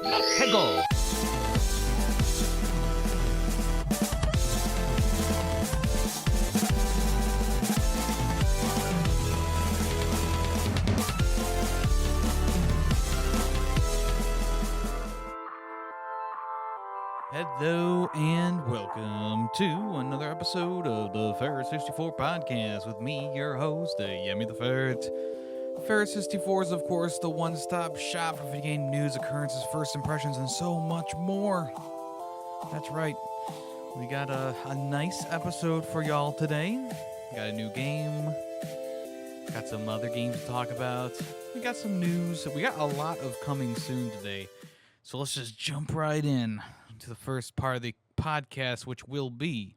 Peggle. Hello and welcome to another episode of the Ferret 64 podcast with me, your host, Yemmy the Ferret. Ferret 64 is, of course, the one-stop shop for video game news, occurrences, first impressions, and so much more. That's right. We got a nice episode for y'all today. Got a new game. Got some other games to talk about. We got some news. We got a lot of coming soon today. So let's just jump right in to the first part of the podcast, which will be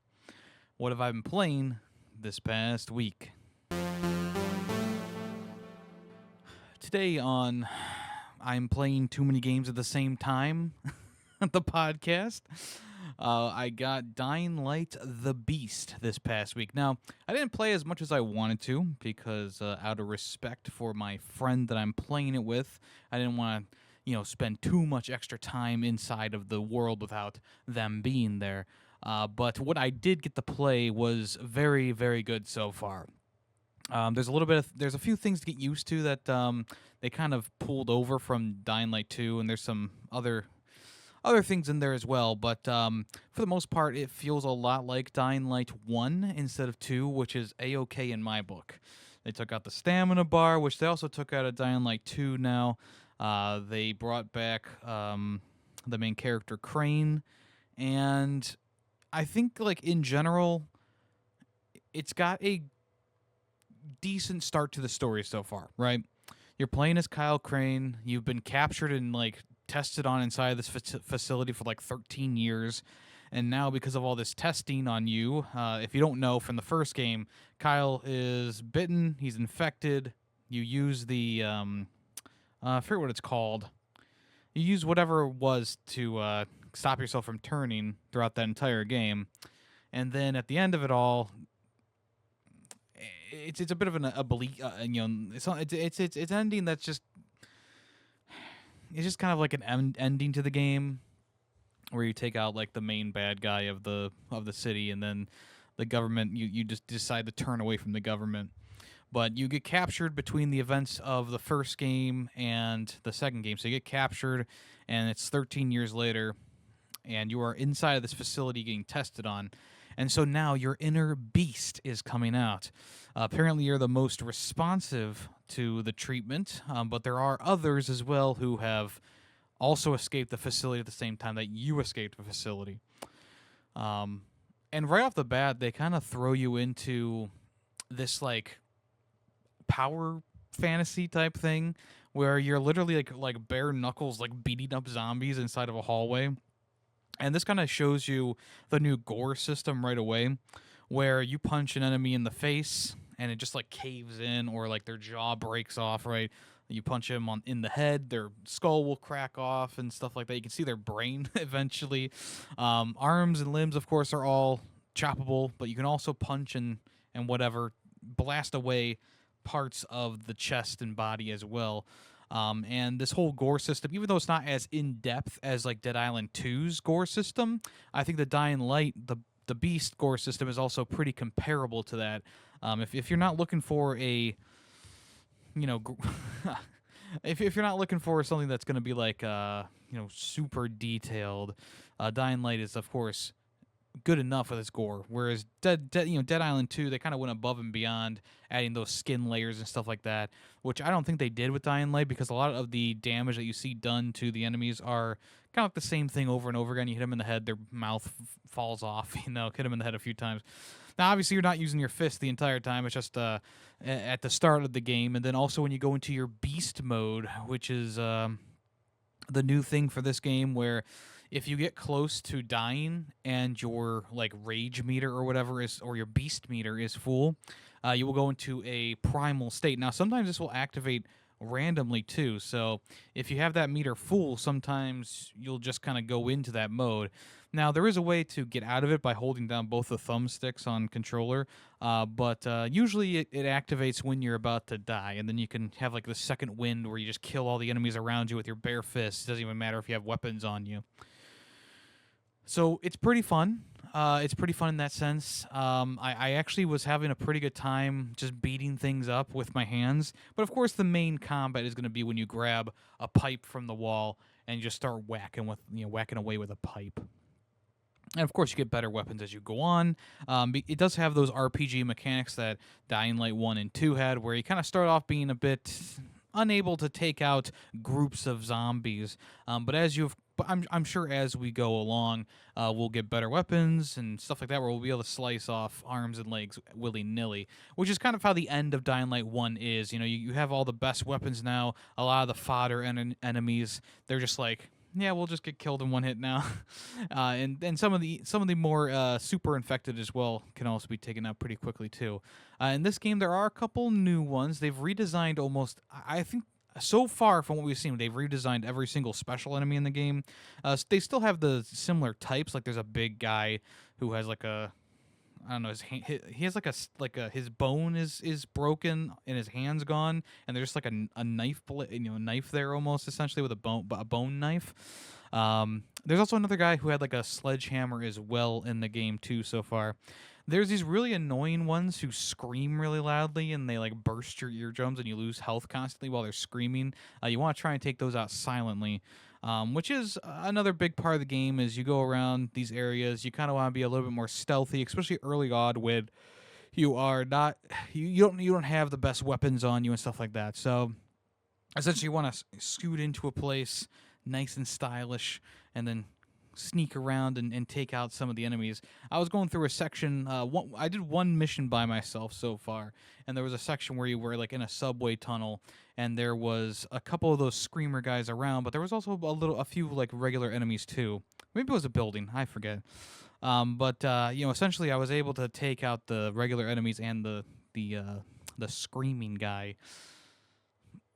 what have I been playing this past week. Today on I'm playing too many games at the same time, the podcast, I got Dying Light the Beast this past week. Now, I didn't play as much as I wanted to because out of respect for my friend that I'm playing it with, I didn't want to spend too much extra time inside of the world without them being there. But what I did get to play was very, very good so far. There's a few things to get used to that they kind of pulled over from Dying Light 2, and there's some other things in there as well. But for the most part, it feels a lot like Dying Light 1 instead of 2, which is A-okay in my book. They took out the stamina bar, which they also took out of Dying Light 2 now. They brought back the main character Crane, and I think in general, it's got a decent start to the story so far, right? You're playing as Kyle Crane. You've been captured and tested on inside of this facility for 13 years. And now, because of all this testing on you, if you don't know from the first game, Kyle is bitten. He's infected. You use the I forget what it's called. You use whatever it was to stop yourself from turning throughout that entire game, and then at the end of it all, it's a bit of it's an ending that's just kind of like an ending to the game, where you take out the main bad guy of the city, and then the government you just decide to turn away from the government. But you get captured between the events of the first game and the second game. So you get captured, and it's 13 years later, and you are inside of this facility getting tested on. And so now your inner beast is coming out. Apparently you're the most responsive to the treatment, but there are others as well who have also escaped the facility at the same time that you escaped the facility. And right off the bat, they kind of throw you into this power fantasy type thing where you're literally like bare knuckles beating up zombies inside of a hallway. And this kind of shows you the new gore system right away, where you punch an enemy in the face and it just caves in, or their jaw breaks off, right? You punch them in the head, their skull will crack off and stuff like that. You can see their brain eventually. Arms and limbs, of course, are all choppable, but you can also punch and whatever, blast away parts of the chest and body as well. And this whole gore system, even though it's not as in-depth as Dead Island 2's gore system, I think the Dying Light, the Beast gore system is also pretty comparable to that. If you're not looking for a, if you're not looking for something that's going to be super detailed, Dying Light is, of course, good enough with its gore, whereas Dead Island 2, they kind of went above and beyond, adding those skin layers and stuff like that, which I don't think they did with Dying Light, because a lot of the damage that you see done to the enemies are kind of the same thing over and over again. You hit them in the head, their mouth falls off, hit them in the head a few times. Now, obviously, you're not using your fist the entire time. It's just at the start of the game, and then also when you go into your beast mode, which is the new thing for this game, where if you get close to dying and your rage meter or whatever is, or your beast meter is full, you will go into a primal state. Now, sometimes this will activate randomly too. So if you have that meter full, sometimes you'll just kind of go into that mode. Now, there is a way to get out of it by holding down both the thumbsticks on controller, but usually it activates when you're about to die, and then you can have like the second wind where you just kill all the enemies around you with your bare fists. It doesn't even matter if you have weapons on you. So it's pretty fun. It's pretty fun in that sense. I actually was having a pretty good time just beating things up with my hands. But of course, the main combat is going to be when you grab a pipe from the wall and you just start whacking away with a pipe. And of course, you get better weapons as you go on. It does have those RPG mechanics that Dying Light 1 and 2 had, where you kind of start off being a bit unable to take out groups of zombies. But I'm sure as we go along, we'll get better weapons and stuff like that, where we'll be able to slice off arms and legs willy-nilly, which is kind of how the end of Dying Light 1 is. You have all the best weapons now. A lot of the fodder enemies, they're just like, yeah, we'll just get killed in one hit now. And some of the more super infected as well can also be taken out pretty quickly too. In this game, there are a couple new ones. They've redesigned almost, I think, so far from what we've seen, they've redesigned every single special enemy in the game. They still have the similar types. Like there's a big guy who has like a, I don't know, he has his bone is broken and his hand's gone, and there's just like a knife knife there almost essentially with a bone knife. There's also another guy who had like a sledgehammer as well in the game too so far. There's these really annoying ones who scream really loudly and they like burst your eardrums and you lose health constantly while they're screaming. You want to try and take those out silently. Which is another big part of the game. As you go around these areas, you kind of want to be a little bit more stealthy, especially early on when you are not you don't have the best weapons on you and stuff like that. So essentially, you want to scoot into a place nice and stylish, and then sneak around and take out some of the enemies. I was going through a section. I did one mission by myself so far, and there was a section where you were like in a subway tunnel, and there was a couple of those screamer guys around, but there was also a few like regular enemies too. Maybe it was a building. I forget. But essentially, I was able to take out the regular enemies and the screaming guy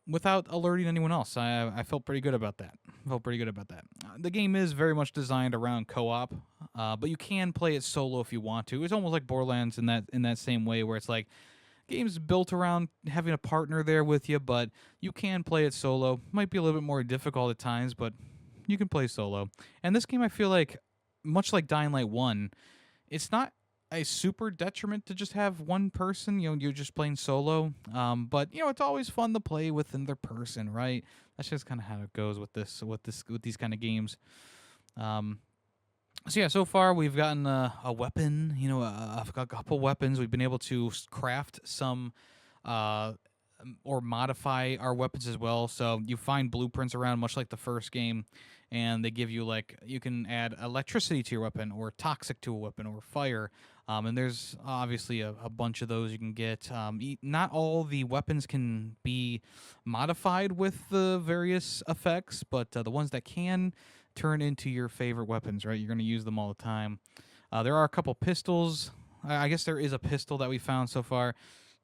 without alerting anyone else. I felt pretty good about that. The game is very much designed around co-op, but you can play it solo if you want to. It's almost like Borderlands in that same way, where it's like game's built around having a partner there with you, but you can play it solo. Might be a little bit more difficult at times, but you can play solo. And this game, I feel like, much like Dying Light 1, it's not a super detriment to just have one person. You're just playing solo. But it's always fun to play with another person, right? That's just kind of how it goes with these kind of games. So yeah, so far we've gotten a weapon. A couple weapons. We've been able to craft some, or modify our weapons as well. So you find blueprints around, much like the first game, and they give you you can add electricity to your weapon, or toxic to a weapon, or fire. And there's obviously a bunch of those you can get. Not all the weapons can be modified with the various effects, but the ones that can turn into your favorite weapons, right? You're going to use them all the time. There are a couple pistols. I guess there is a pistol that we found so far.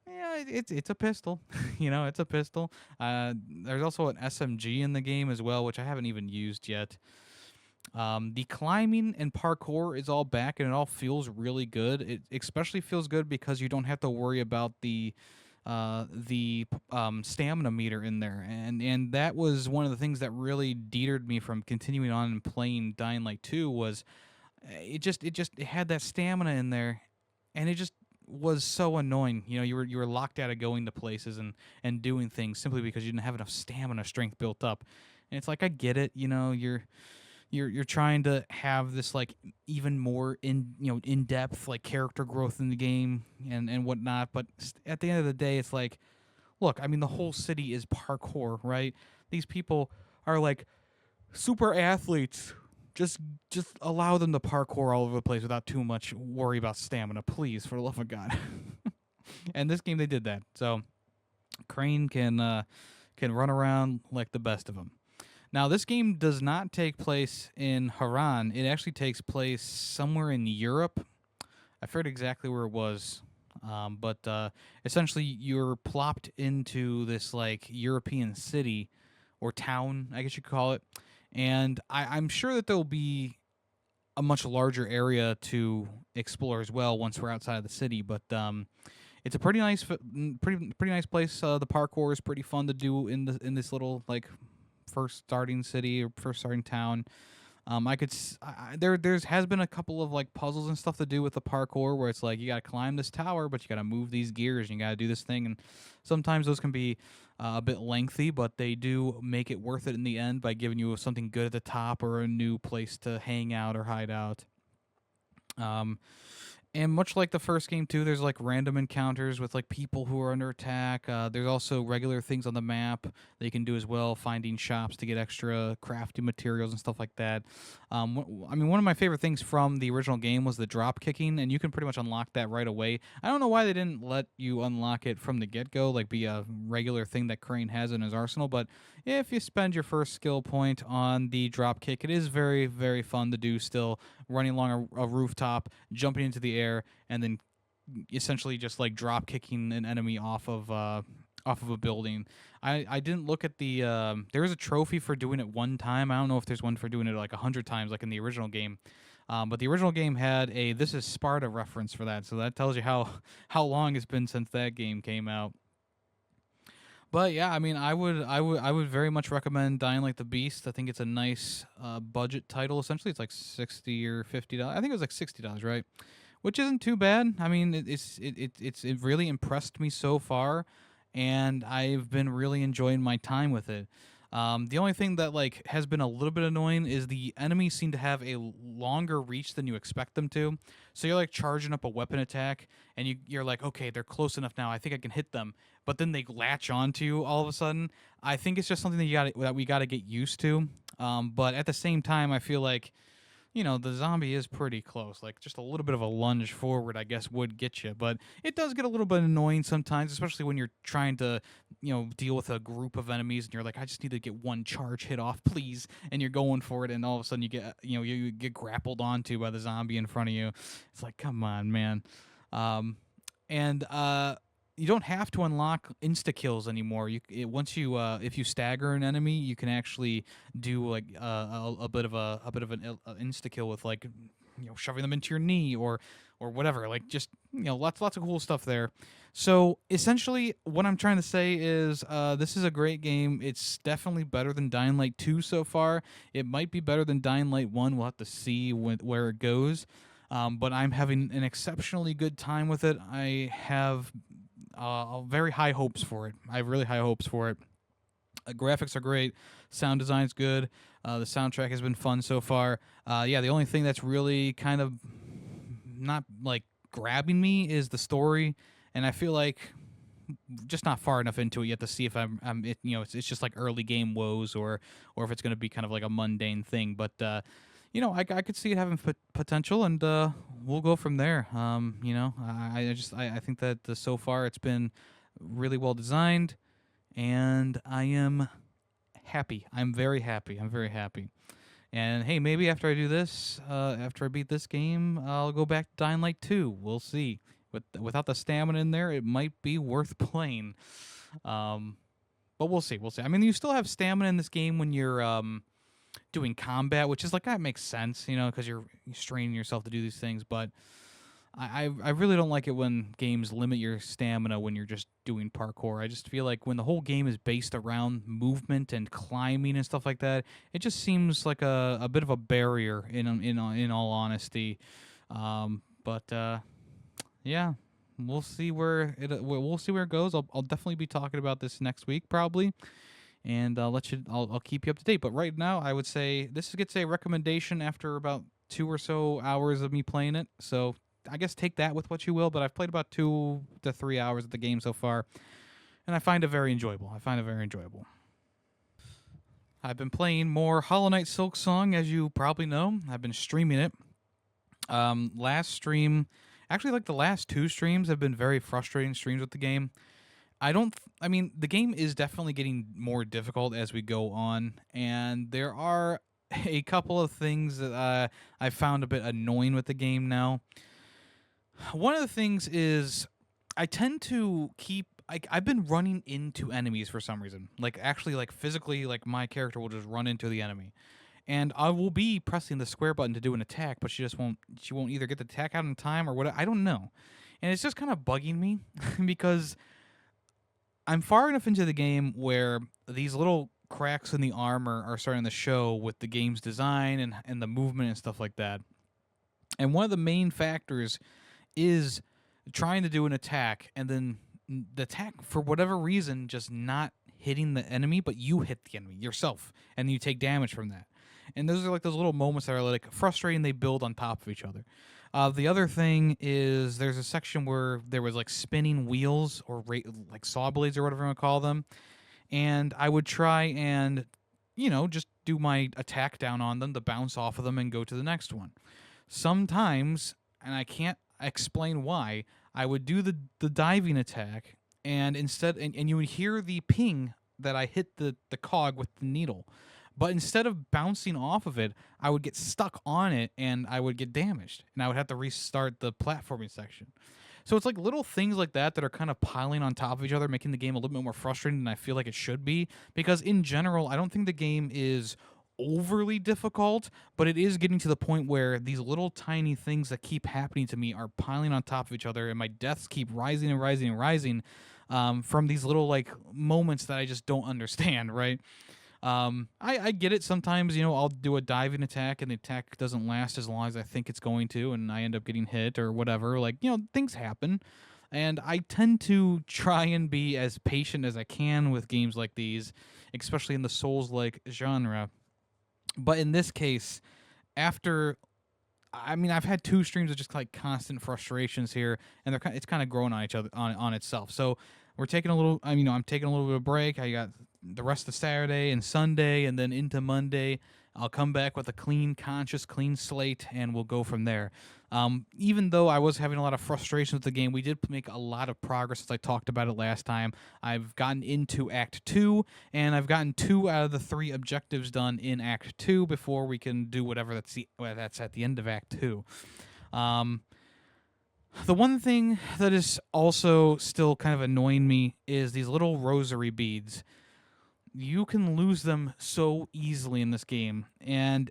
Yeah, it's a pistol. It's a pistol. There's also an SMG in the game as well, which I haven't even used yet. The climbing and parkour is all back, and it all feels really good. It especially feels good because you don't have to worry about the stamina meter in there, and that was one of the things that really deterred me from continuing on and playing Dying Light 2. Was it had that stamina in there, and it just was so annoying. You were locked out of going to places and doing things simply because you didn't have enough stamina strength built up. And it's like, I get it. You're trying to have this like even more in depth like character growth in the game and whatnot, but at the end of the day, it's like, look, I mean, the whole city is parkour, right? These people are like super athletes. Just allow them to parkour all over the place without too much worry about stamina, please, for the love of God. And this game, they did that. So Crane can run around like the best of them. Now, this game does not take place in Haran. It actually takes place somewhere in Europe. I forget exactly where it was, but essentially you're plopped into this like European city or town, I guess you could call it. And I'm sure that there'll be a much larger area to explore as well once we're outside of the city. But it's a pretty nice, pretty nice place. The parkour is pretty fun to do in this little like first starting city or first starting town. I could there's has been a couple of like puzzles and stuff to do with the parkour where it's like you got to climb this tower, but you got to move these gears and you got to do this thing, and sometimes those can be a bit lengthy, but they do make it worth it in the end by giving you something good at the top or a new place to hang out or hide out. Um, and much like the first game too, there's like random encounters with like people who are under attack. There's also regular things on the map that you can do as well, finding shops to get extra crafting materials and stuff like that. I mean, one of my favorite things from the original game was the drop kicking, and you can pretty much unlock that right away. I don't know why they didn't let you unlock it from the get go, like be a regular thing that Crane has in his arsenal. But if you spend your first skill point on the drop kick, it is very, very fun to do still, running along a rooftop, jumping into the air, and then essentially just like drop kicking an enemy off of a building. I didn't look at the there is a trophy for doing it one time. I don't know if there's one for doing it like 100 times like in the original game. But the original game had a "This is Sparta" reference for that, so that tells you how long it's been since that game came out. But yeah, I mean, I would very much recommend Dying Like the Beast. I think it's a nice budget title. Essentially, it's like $60 or $50. I think it was like $60, right? Which isn't too bad. I mean, it really impressed me so far, and I've been really enjoying my time with it. The only thing that like has been a little bit annoying is the enemies seem to have a longer reach than you expect them to. So you're like charging up a weapon attack, and you're like, okay, they're close enough now. I think I can hit them. But then they latch onto you all of a sudden. I think it's just something that we got to get used to. But at the same time, I feel like the zombie is pretty close. Like, just a little bit of a lunge forward, I guess, would get you. But it does get a little bit annoying sometimes, especially when you're trying to, deal with a group of enemies and you're like, I just need to get one charge hit off, please. And you're going for it, and all of a sudden you get, you get grappled onto by the zombie in front of you. It's like, come on, man. And you don't have to unlock insta kills anymore. Once you if you stagger an enemy, you can actually do like a bit of an insta kill with like shoving them into your knee or whatever. Like just lots of cool stuff there. So essentially, what I'm trying to say is this is a great game. It's definitely better than Dying Light 2 so far. It might be better than Dying Light 1. We'll have to see where it goes. But I'm having an exceptionally good time with it. I have very high hopes for it. I have really high hopes for it. Graphics are great. Sound design's good. The soundtrack has been fun so far. Yeah, the only thing that's really kind of not like grabbing me is the story, and I feel like just not far enough into it yet to see if it's just like early game woes or if it's going to be kind of like a mundane thing. But I could see it having potential, and we'll go from there. I think that so far it's been really well designed, and I am happy. I'm very happy. I'm very happy. And hey, maybe after I do this, after I beat this game, I'll go back to Dying Light 2. We'll see. Without the stamina in there, it might be worth playing. But we'll see. We'll see. I mean, you still have stamina in this game when you're doing combat, which is like that makes sense, because you're straining yourself to do these things. But I really don't like it when games limit your stamina when you're just doing parkour. I just feel like when the whole game is based around movement and climbing and stuff like that, it just seems like a bit of a barrier in all honesty. Yeah, we'll see where it goes. I'll definitely be talking about this next week probably, and I'll keep you up to date. But right now, I would say this gets a recommendation after about 2 or so hours of me playing it. So I guess take that with what you will. But I've played about 2 to 3 hours of the game so far, and I find it very enjoyable. I've been playing more Hollow Knight Silksong, as you probably know. I've been streaming it. Last stream, actually, like the last 2 streams have been very frustrating streams with the game. I mean, the game is definitely getting more difficult as we go on, and there are a couple of things that I found a bit annoying with the game now. One of the things is I tend to keep I've been running into enemies for some reason. Like actually like physically like my character will just run into the enemy. and I will be pressing the square button to do an attack, but she won't either get the attack out in time or what. I don't know, and it's just kind of bugging me because I'm far enough into the game where these little cracks in the armor are starting to show with the game's design and the movement and stuff like that. And one of the main factors is trying to do an attack and then the attack, for whatever reason, just not hitting the enemy, but you hit the enemy yourself and you take damage from that. And those are like those little moments that are like frustrating. They build on top of each other. The other thing is there's a section where there was like spinning wheels or like saw blades or whatever you want to call them. And I would try and, just do my attack down on them to bounce off of them and go to the next one. Sometimes, and I can't explain why, I would do the diving attack, and instead, and you would hear the ping that I hit the cog with the needle. But instead of bouncing off of it, I would get stuck on it and I would get damaged, and I would have to restart the platforming section. So it's like little things like that that are kind of piling on top of each other, making the game a little bit more frustrating than I feel like it should be. Because in general, I don't think the game is overly difficult, but it is getting to the point where these little tiny things that keep happening to me are piling on top of each other, and my deaths keep rising and rising and rising from these little like moments that I just don't understand, right? I get it. Sometimes, I'll do a diving attack and the attack doesn't last as long as I think it's going to, and I end up getting hit or whatever. Like, things happen. And I tend to try and be as patient as I can with games like these, especially in the Souls-like genre. But in this case, I've had 2 streams of just like constant frustrations here, and it's kind of growing on each other on itself. So we're taking a little. I'm taking a little bit of a break. I got the rest of Saturday and Sunday, and then into Monday, I'll come back with a clean slate, and we'll go from there. Even though I was having a lot of frustration with the game, we did make a lot of progress, as I talked about it last time. I've gotten into Act 2, and I've gotten 2 out of the 3 objectives done in Act 2 before we can do whatever that's at the end of Act 2. The one thing that is also still kind of annoying me is these little rosary beads. You can lose them so easily in this game, and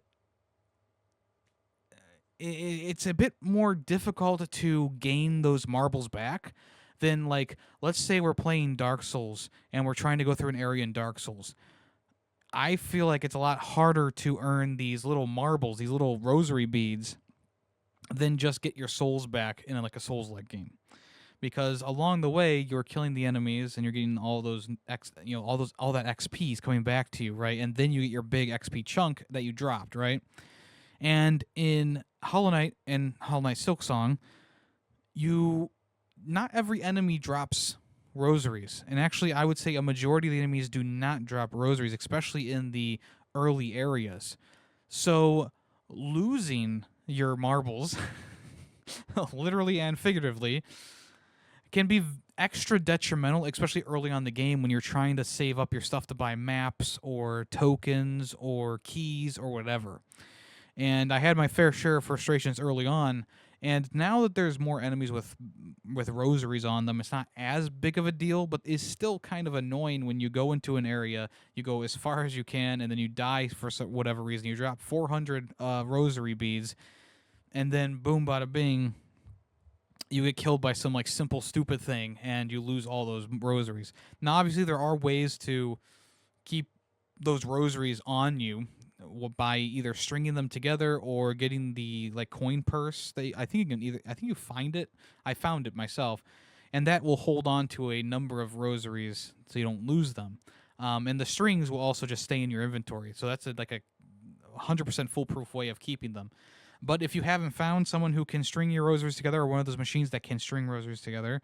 it's a bit more difficult to gain those marbles back than, like, let's say we're playing Dark Souls and we're trying to go through an area in Dark Souls. I feel like it's a lot harder to earn these little marbles, these little rosary beads, than just get your souls back in like a Souls-like game. Because along the way you're killing the enemies and you're getting all those all that XP is coming back to you, right? And then you get your big XP chunk that you dropped, right? And in Hollow Knight and Hollow Knight Silksong, not every enemy drops rosaries. And actually, I would say a majority of the enemies do not drop rosaries, especially in the early areas. So losing your marbles, literally and figuratively, can be extra detrimental, especially early on in the game when you're trying to save up your stuff to buy maps or tokens or keys or whatever. And I had my fair share of frustrations early on, and now that there's more enemies with rosaries on them, it's not as big of a deal, but it's still kind of annoying when you go into an area, you go as far as you can, and then you die for whatever reason. You drop 400 rosary beads, and then boom, bada bing, you get killed by some like simple stupid thing, and you lose all those rosaries. Now, obviously, there are ways to keep those rosaries on you by either stringing them together or getting the like coin purse. I think you find it. I found it myself, and that will hold on to a number of rosaries so you don't lose them. And the strings will also just stay in your inventory. So that's like a 100% foolproof way of keeping them. But if you haven't found someone who can string your rosaries together, or one of those machines that can string rosaries together,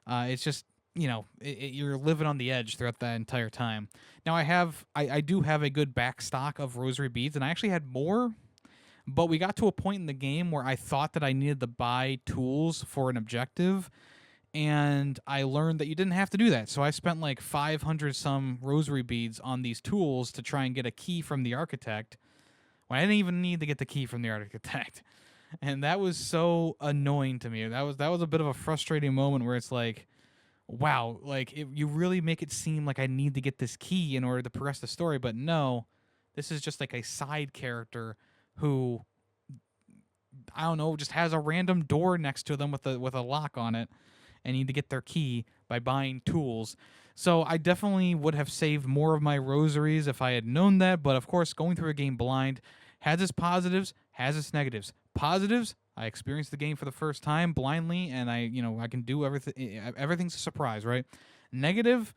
it's just, you're living on the edge throughout that entire time. Now, I do have a good back stock of rosary beads, and I actually had more, but we got to a point in the game where I thought that I needed to buy tools for an objective, and I learned that you didn't have to do that. So I spent like 500 some rosary beads on these tools to try and get a key from the architect, when I didn't even need to get the key from the architect. And that was so annoying to me. That was a bit of a frustrating moment where it's like, wow, like you really make it seem like I need to get this key in order to progress the story, but no, This is just like a side character who, I don't know, just has a random door next to them with a lock on it, and you need to get their key by buying tools. So I definitely would have saved more of my rosaries if I had known that, but of course, going through a game blind has its positives, has its negatives. Positives, I experienced the game for the first time blindly, and I can do everything. Everything's a surprise, right? Negative,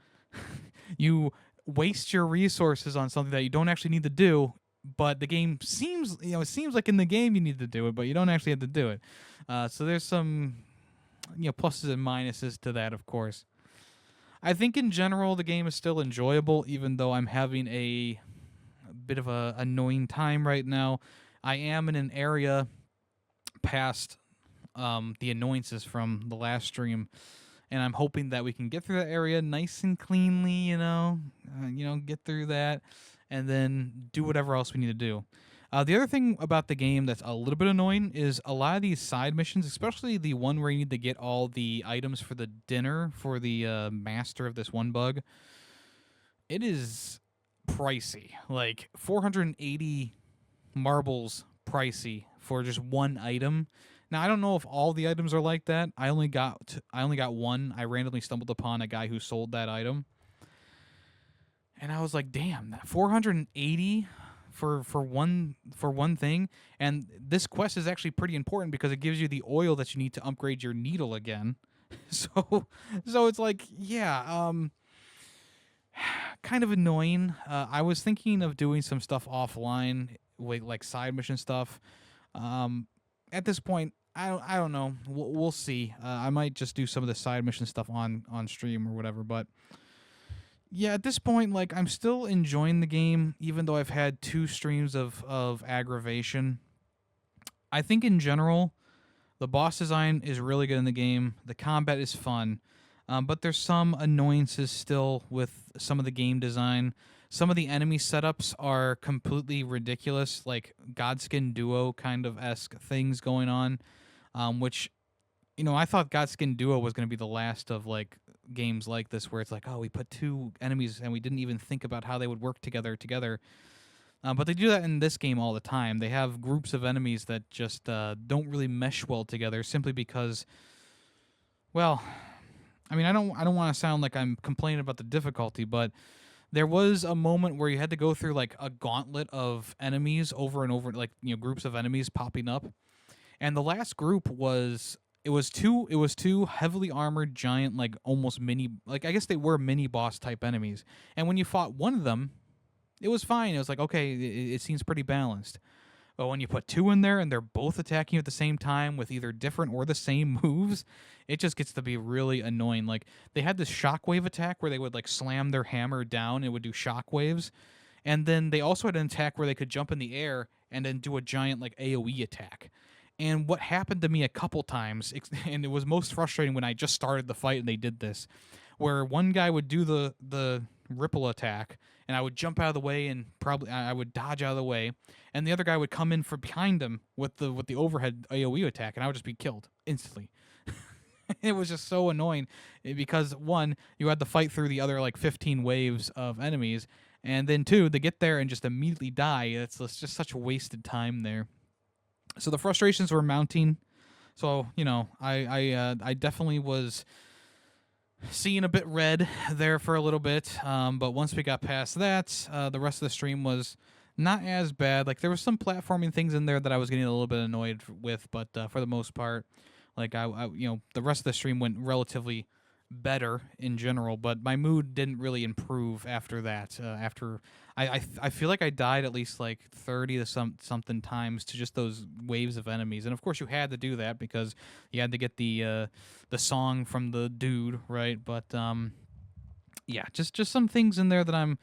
you waste your resources on something that you don't actually need to do, but the game seems, it seems like in the game you need to do it, but you don't actually have to do it. So there's some, pluses and minuses to that, of course. I think in general the game is still enjoyable, even though I'm having a bit of a annoying time right now. I am in an area past the annoyances from the last stream, and I'm hoping that we can get through that area nice and cleanly. Get through that, and then do whatever else we need to do. The other thing about the game that's a little bit annoying is a lot of these side missions, especially the one where you need to get all the items for the dinner for the master of this one bug. It is pricey, like 480 marbles pricey for just one item. Now I don't know if all the items are like that. I only got one. I randomly stumbled upon a guy who sold that item, and I was like, "Damn, that 480 for one thing." And this quest is actually pretty important because it gives you the oil that you need to upgrade your needle again. So it's like, yeah, kind of annoying. I was thinking of doing some stuff offline, like side mission stuff. At this point, I don't know. We'll see. I might just do some of the side mission stuff on stream or whatever. But yeah, at this point, like, I'm still enjoying the game, even though I've had 2 streams of aggravation. I think in general, the boss design is really good in the game. The combat is fun. But there's some annoyances still with some of the game design. Some of the enemy setups are completely ridiculous, like Godskin Duo kind of esque things going on, which, I thought Godskin Duo was going to be the last of like games like this, where it's like, oh, we put 2 enemies and we didn't even think about how they would work together. But they do that in this game all the time. They have groups of enemies that just don't really mesh well together, simply because, well, I mean, I don't want to sound like I'm complaining about the difficulty, but there was a moment where you had to go through like a gauntlet of enemies over and over, like, groups of enemies popping up. And the last group was two heavily armored giant, like almost mini, like, I guess they were mini boss type enemies. And when you fought one of them, it was fine. It was like, okay, it seems pretty balanced. But when you put 2 in there and they're both attacking you at the same time with either different or the same moves, it just gets to be really annoying. Like, they had this shockwave attack where they would like slam their hammer down and it would do shockwaves. And then they also had an attack where they could jump in the air and then do a giant like AoE attack. And what happened to me a couple times, and it was most frustrating when I just started the fight and they did this, where one guy would do the ripple attack, and I would jump out of the way, and probably I would dodge out of the way, and the other guy would come in from behind him with the overhead AoE attack, and I would just be killed instantly. It was just so annoying because, one, you had to fight through the other like 15 waves of enemies, and then 2, to get there and just immediately die. It's just such wasted time there. So the frustrations were mounting. So, I definitely was seeing a bit red there for a little bit. But once we got past that, the rest of the stream was not as bad. Like, there was some platforming things in there that I was getting a little bit annoyed with, but for the most part, like, the rest of the stream went relatively better in general, but my mood didn't really improve after that. After I feel like I died at least like 30 to something times to just those waves of enemies, and of course you had to do that because you had to get the song from the dude, right? But yeah, just some things in there that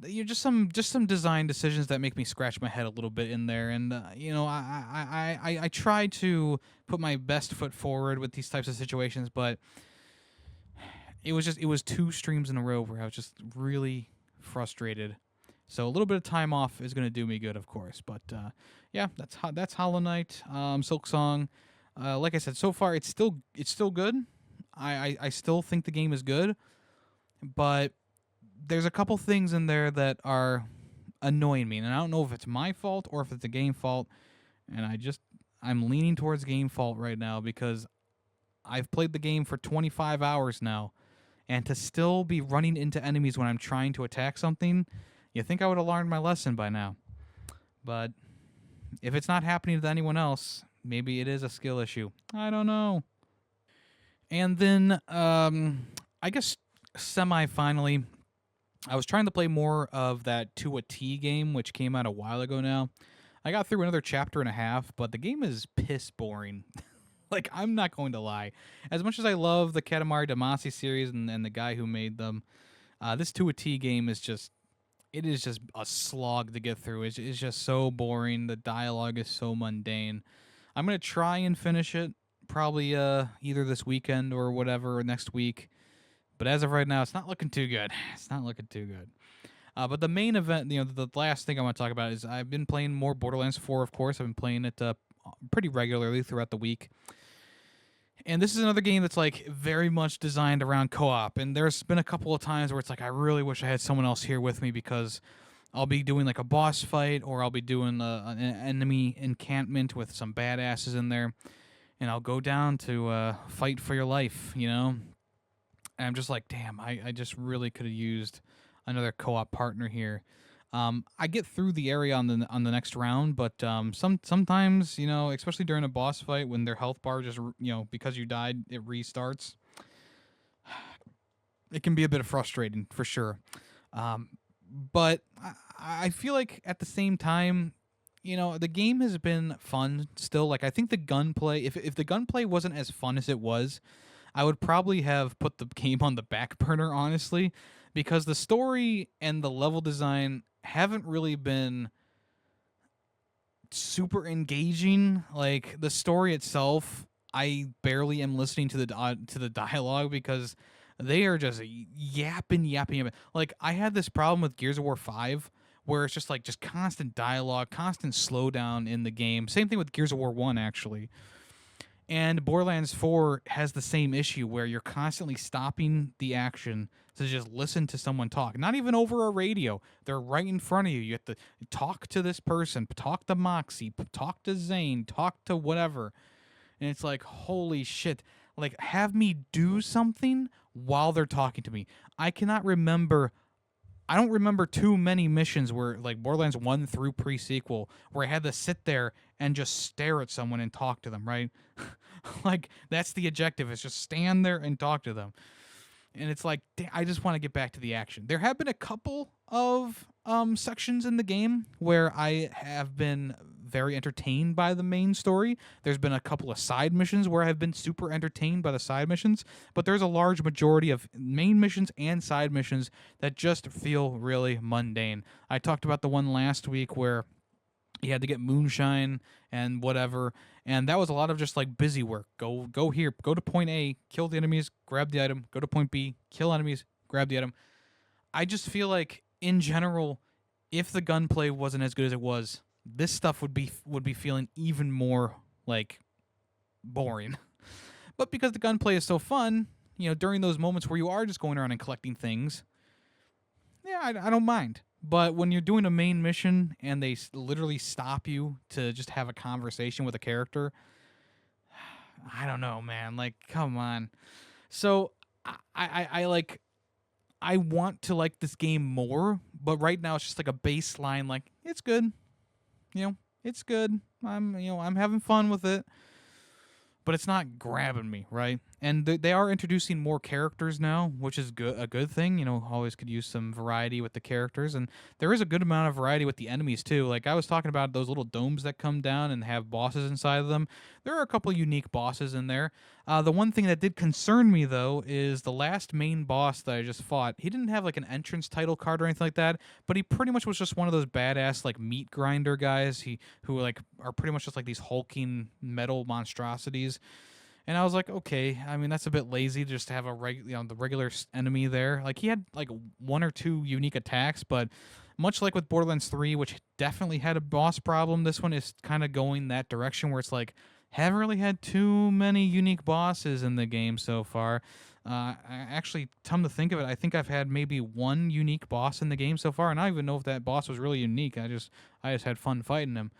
just some design decisions that make me scratch my head a little bit in there, and I try to put my best foot forward with these types of situations, but it was 2 streams in a row where I was just really frustrated. So a little bit of time off is going to do me good, of course. But yeah, that's Hollow Knight, Silksong. Like I said, so far it's still good. I still think the game is good, but there's a couple things in there that are annoying me. And I don't know if it's my fault or if it's a game fault. And I'm leaning towards game fault right now because I've played the game for 25 hours now. And to still be running into enemies when I'm trying to attack something, you think I would have learned my lesson by now. But if it's not happening to anyone else, maybe it is a skill issue. I don't know. And then, I guess semi-finally, I was trying to play more of that To a T game, which came out a while ago now. I got through another chapter and a half, but the game is piss boring. Like, I'm not going to lie. As much as I love the Katamari Damacy series and the guy who made them, this To a T game is just, it is just a slog to get through. It's just so boring. The dialogue is so mundane. I'm going to try and finish it probably either this weekend or whatever, or next week. But as of right now, it's not looking too good. It's not looking too good. But the main event, the last thing I want to talk about is I've been playing more Borderlands 4, of course. I've been playing it pretty regularly throughout the week. And this is another game that's like very much designed around co-op. And there's been a couple of times where it's like, I really wish I had someone else here with me because I'll be doing like a boss fight or I'll be doing an enemy encampment with some badasses in there. And I'll go down to fight for your life, And I'm just like, damn, I just really could have used another co-op partner here. I get through the area on the next round, but sometimes, especially during a boss fight when their health bar just, because you died, it restarts. It can be a bit frustrating for sure. But I feel like at the same time, the game has been fun still. Like, I think the gunplay, if the gunplay wasn't as fun as it was, I would probably have put the game on the back burner, honestly, because the story and the level design haven't really been super engaging. Like, the story itself, I barely am listening to the dialogue because they are just yapping. Like, I had this problem with Gears of War 5 where it's just constant dialogue, constant slowdown in the game. Same thing with Gears of War 1, actually. And Borderlands 4 has the same issue where you're constantly stopping the action to just listen to someone talk. Not even over a radio. They're right in front of you. You have to talk to this person, talk to Moxie, talk to Zane, talk to whatever. And it's like, holy shit. Like, have me do something while they're talking to me. I don't remember too many missions where, like, Borderlands 1 through pre-sequel, where I had to sit there and just stare at someone and talk to them, right? Like, that's the objective, is just stand there and talk to them. And it's like, I just want to get back to the action. There have been a couple of sections in the game where I have been very entertained by the main story. There's been a couple of side missions where I've been super entertained by the side missions, but there's a large majority of main missions and side missions that just feel really mundane. I talked about the one last week where you had to get moonshine and whatever, and that was a lot of just like busy work. Go here, go to point A, kill the enemies, grab the item, go to point B, kill enemies, grab the item. I just feel like, in general, if the gunplay wasn't as good as it was, this stuff would be feeling even more like boring. But because the gunplay is so fun, during those moments where you are just going around and collecting things, yeah, I don't mind. But when you're doing a main mission and they literally stop you to just have a conversation with a character, I don't know, man. Like, come on. So I want to like this game more, but right now it's just like a baseline. Like, it's good. It's good. I'm having fun with it, but it's not grabbing me, right? And they are introducing more characters now, which is a good thing. Always could use some variety with the characters, and there is a good amount of variety with the enemies too. Like, I was talking about those little domes that come down and have bosses inside of them. There are a couple unique bosses in there. The one thing that did concern me, though, is the last main boss that I just fought. He didn't have like an entrance title card or anything like that, but he pretty much was just one of those badass like meat grinder guys. Who like are pretty much just like these hulking metal monstrosities. And I was like, okay, I mean, that's a bit lazy just to have the regular enemy there. Like, he had like one or two unique attacks, but much like with Borderlands 3, which definitely had a boss problem, this one is kind of going that direction where it's like, haven't really had too many unique bosses in the game so far. Actually, come to think of it, I think I've had maybe one unique boss in the game so far, and I don't even know if that boss was really unique. I just had fun fighting him.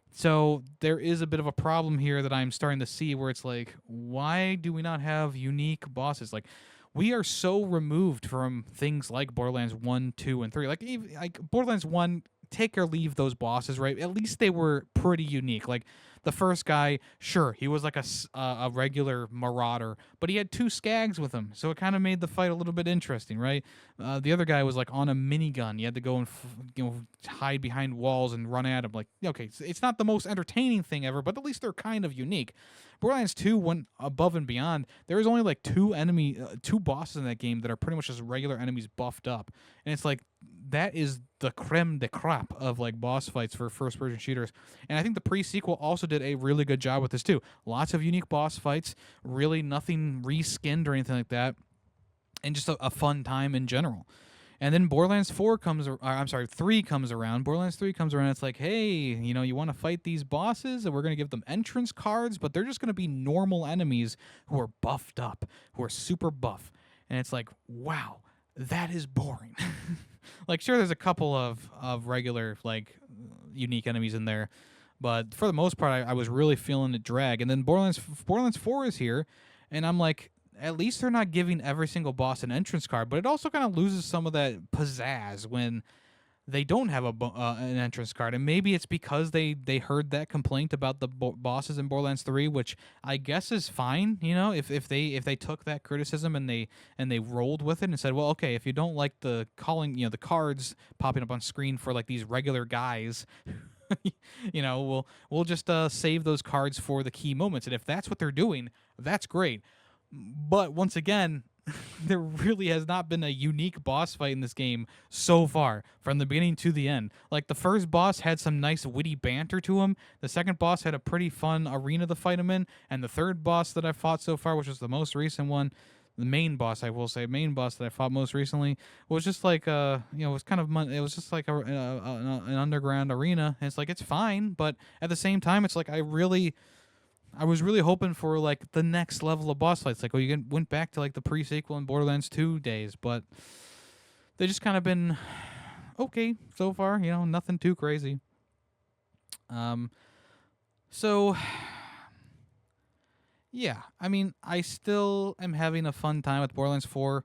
So there is a bit of a problem here that I'm starting to see where it's like, why do we not have unique bosses? Like, we are so removed from things like Borderlands 1, 2, and 3. Like, even, like Borderlands 1, take or leave those bosses, right? At least they were pretty unique. Like, the first guy, sure, he was like a regular marauder, but he had two skags with him, so it kind of made the fight a little bit interesting, right? The other guy was like on a minigun. You had to go and hide behind walls and run at him. Like, okay, it's not the most entertaining thing ever, but at least they're kind of unique. Borderlands 2 went above and beyond. There is only like two bosses in that game that are pretty much just regular enemies buffed up, and it's like that is the creme de crop of like boss fights for first-person shooters. And I think the pre-sequel also did a really good job with this too. Lots of unique boss fights, really nothing reskinned or anything like that, and just a fun time in general. And then Borderlands 3 comes around. Borderlands 3 comes around. It's like, hey, you want to fight these bosses, and we're going to give them entrance cards, but they're just going to be normal enemies who are buffed up, who are super buff. And it's like, wow, that is boring. Like, sure, there's a couple of regular, like, unique enemies in there, but for the most part, I was really feeling it drag. And then Borderlands 4 is here, and I'm like, at least they're not giving every single boss an entrance card, but it also kind of loses some of that pizzazz when they don't have an entrance card. And maybe it's because they heard that complaint about the bosses in Borderlands 3, which I guess is fine, if they took that criticism and they rolled with it and said, well, okay, if you don't like the the cards popping up on screen for like these regular guys, we'll just save those cards for the key moments. And if that's what they're doing, that's great. But once again, there really has not been a unique boss fight in this game so far, from the beginning to the end. Like, the first boss had some nice witty banter to him. The second boss had a pretty fun arena to fight him in. And the third boss that I fought so far, which was the most recent one, the main boss that I fought most recently, was just like, it was just like an underground arena. And it's like, it's fine, but at the same time, it's like I was really hoping for like the next level of boss fights. Like, you went back to like the pre-sequel and Borderlands 2 days, but they just kind of been okay so far. Nothing too crazy. So yeah, I mean, I still am having a fun time with Borderlands 4,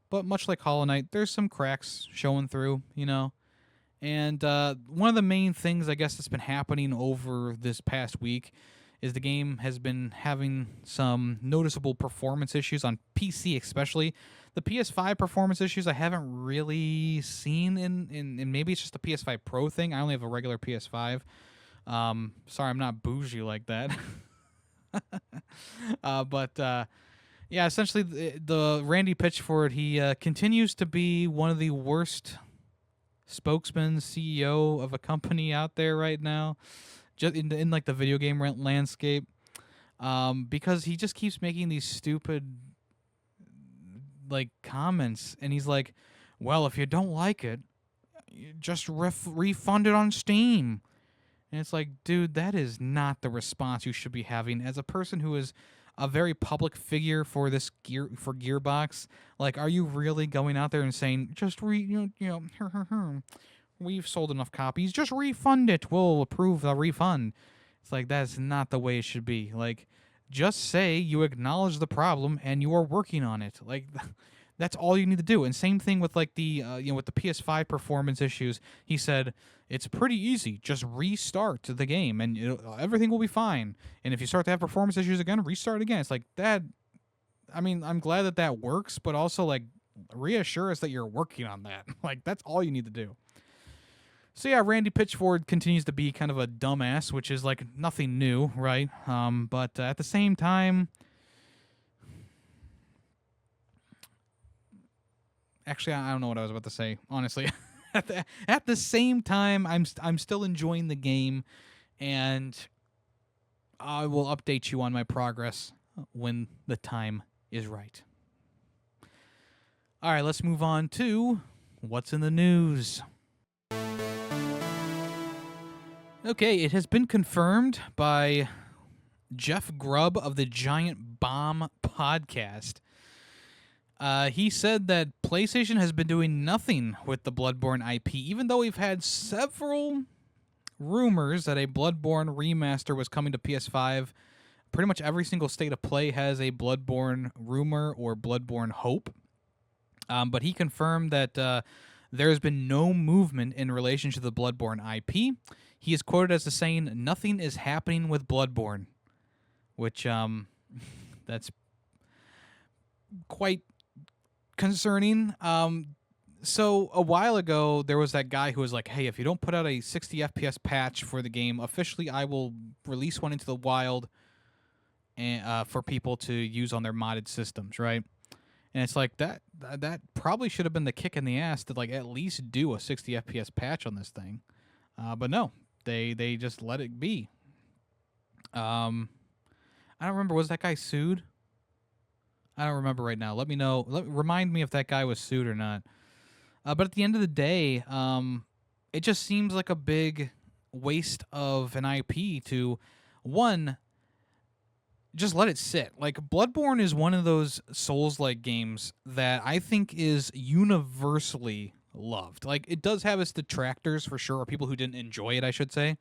but much like Hollow Knight, there's some cracks showing through. And one of the main things I guess that's been happening over this past week is the game has been having some noticeable performance issues on PC, especially. The PS5 performance issues I haven't really seen in maybe it's just a PS5 Pro thing. I only have a regular PS5. Sorry, I'm not bougie like that. Yeah, essentially the Randy Pitchford, he continues to be one of the worst spokesman, CEO of a company out there right now, just in like the video game landscape, because he just keeps making these stupid like comments, and he's like, well, if you don't like it, just refund it on Steam. And it's like, dude, that is not the response you should be having as a person who is a very public figure for this Gearbox. Like, are you really going out there and saying, just we've sold enough copies, just refund it, we'll approve the refund? It's like, that's not the way it should be. Like, just say you acknowledge the problem and you are working on it. Like, that's all you need to do. And same thing with like the with the PS5 performance issues. He said it's pretty easy. Just restart the game and everything will be fine. And if you start to have performance issues again, restart again. It's like that. I mean, I'm glad that works, but also like reassure us that you're working on that. Like, that's all you need to do. So yeah, Randy Pitchford continues to be kind of a dumbass, which is like nothing new, right? But at the same time, actually, I don't know what I was about to say, honestly. At the same time, I'm still enjoying the game, and I will update you on my progress when the time is right. All right, let's move on to what's in the news. Okay, it has been confirmed by Jeff Grubb of the Giant Bomb podcast He said that PlayStation has been doing nothing with the Bloodborne IP, even though we've had several rumors that a Bloodborne remaster was coming to PS5. Pretty much every single state of play has a Bloodborne rumor or Bloodborne hope. But he confirmed that there has been no movement in relation to the Bloodborne IP. He is quoted as saying, "Nothing is happening with Bloodborne," which that's quite concerning. So a while ago, there was that guy who was like, "Hey, if you don't put out a 60 FPS patch for the game, officially I will release one into the wild and for people to use on their modded systems," right? And it's like that probably should have been the kick in the ass to like at least do a 60 FPS patch on this thing. But no, they just let it be. I don't remember, was that guy sued? I don't remember right now. Let me know. Remind me if that guy was sued or not. But at the end of the day, it just seems like a big waste of an IP to, one, just let it sit. Like, Bloodborne is one of those Souls-like games that I think is universally loved. Like, it does have its detractors, for sure, or people who didn't enjoy it, I should say.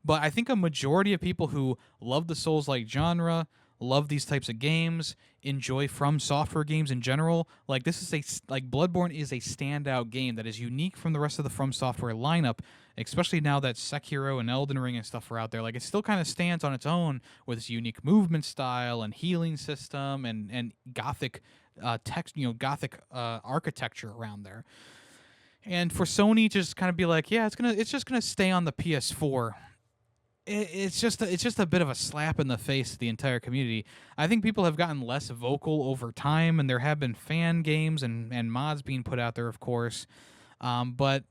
But I think a majority of people who love the Souls-like genre, love these types of games, enjoy From Software games in general. Like, this is Bloodborne is a standout game that is unique from the rest of the From Software lineup, especially now that Sekiro and Elden Ring and stuff are out there. Like, it still kind of stands on its own with its unique movement style and healing system and gothic gothic architecture around there. And for Sony to just kind of be like, yeah, it's just gonna stay on the PS4. It's just a bit of a slap in the face to the entire community. I think people have gotten less vocal over time, and there have been fan games and mods being put out there, of course. But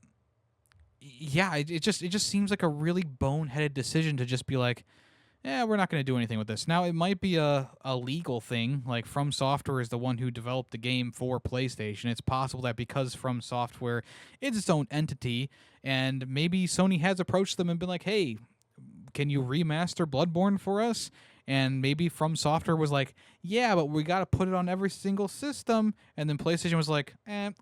yeah, it just seems like a really boneheaded decision to just be like, yeah, we're not going to do anything with this. Now, it might be a legal thing. Like, From Software is the one who developed the game for PlayStation. It's possible that because From Software is its own entity, and maybe Sony has approached them and been like, hey, can you remaster Bloodborne for us? And maybe From Software was like, yeah, but we got to put it on every single system. And then PlayStation was like,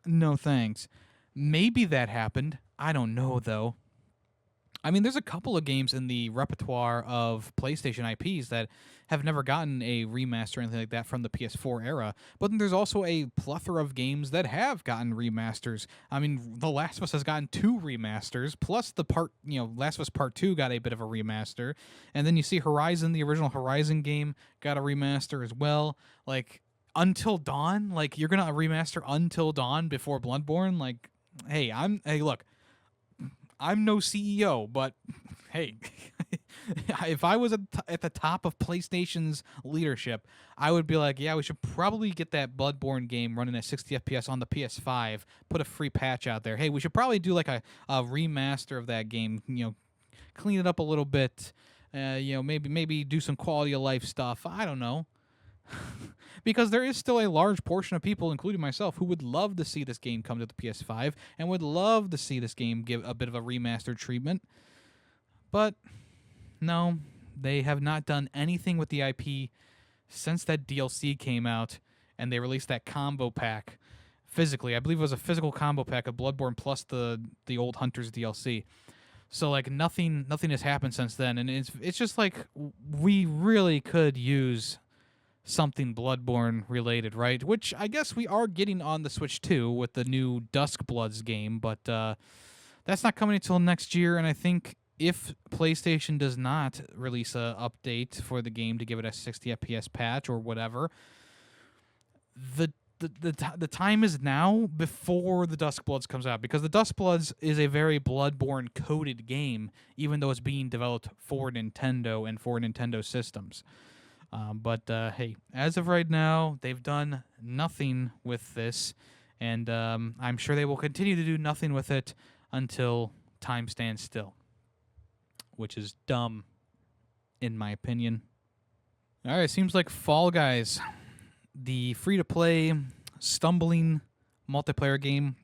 no thanks. Maybe that happened. I don't know, though. I mean, there's a couple of games in the repertoire of PlayStation IPs that have never gotten a remaster or anything like that from the PS4 era. But then there's also a plethora of games that have gotten remasters. I mean, The Last of Us has gotten 2 remasters, plus Last of Us Part 2 got a bit of a remaster. And then you see Horizon, the original Horizon game, got a remaster as well. Like, Until Dawn, like, you're going to remaster Until Dawn before Bloodborne? Like, hey, look, I'm no CEO, but hey, if I was at the top of PlayStation's leadership, I would be like, yeah, we should probably get that Bloodborne game running at 60 FPS on the PS5, put a free patch out there. Hey, we should probably do like a remaster of that game, clean it up a little bit, maybe do some quality of life stuff. I don't know. Because there is still a large portion of people, including myself, who would love to see this game come to the PS5 and would love to see this game give a bit of a remastered treatment. But no, they have not done anything with the IP since that DLC came out and they released that combo pack physically. I believe it was a physical combo pack of Bloodborne plus the old Hunters DLC. So like nothing has happened since then, and it's just like we really could use something Bloodborne related, right? Which I guess we are getting on the Switch too with the new Dusk Bloods game, but that's not coming until next year. And I think if PlayStation does not release a update for the game to give it a 60 FPS patch or whatever, the time is now before the Dusk Bloods comes out, because the Dusk Bloods is a very Bloodborne coded game, even though it's being developed for Nintendo and for Nintendo systems. But hey, as of right now, they've done nothing with this, and I'm sure they will continue to do nothing with it until time stands still, which is dumb, in my opinion. All right, seems like Fall Guys, the free-to-play, stumbling multiplayer game,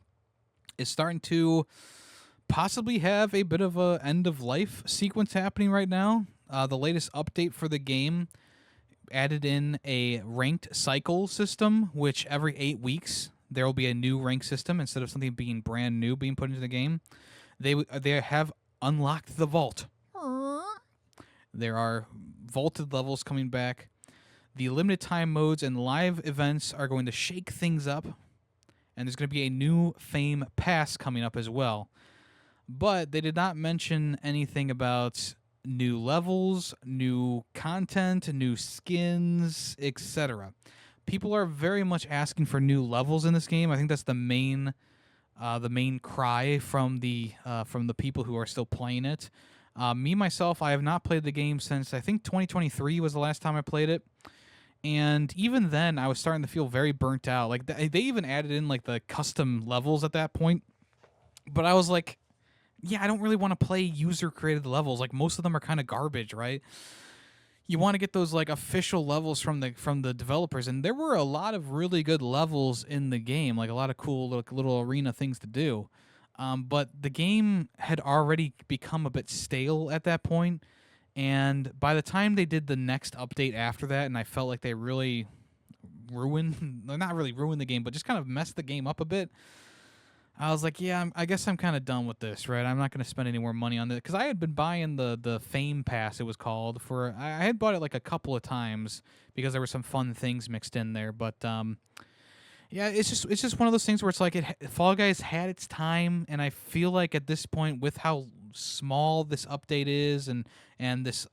is starting to possibly have a bit of a end-of-life sequence happening right now. The latest update for the game added in a ranked cycle system, which every 8 weeks there will be a new rank system instead of something being brand new being put into the game. They have unlocked the vault. There are vaulted levels coming back. The limited time modes and live events are going to shake things up, and there's going to be a new Fame Pass coming up as well. But they did not mention anything about new levels, new content, new skins, etc. People are very much asking for new levels in this game. I think that's the main cry from the people who are still playing it. Me myself, I have not played the game since I think 2023 was the last time I played it. And even then, I was starting to feel very burnt out. Like they even added in like the custom levels at that point. But I was like, yeah, I don't really want to play user-created levels. Like most of them are kind of garbage, right? You want to get those like official levels from the developers, and there were a lot of really good levels in the game, like a lot of cool little arena things to do. But the game had already become a bit stale at that point. And by the time they did the next update after that, and I felt like they really not really ruined the game, but just kind of messed the game up a bit, I was like, yeah, I guess I'm kind of done with this, right? I'm not going to spend any more money on this. Because I had been buying the Fame Pass, it was called, I had bought it like a couple of times because there were some fun things mixed in there. But yeah, it's just one of those things where it's like Fall Guys had its time, and I feel like at this point, with how small this update is, and this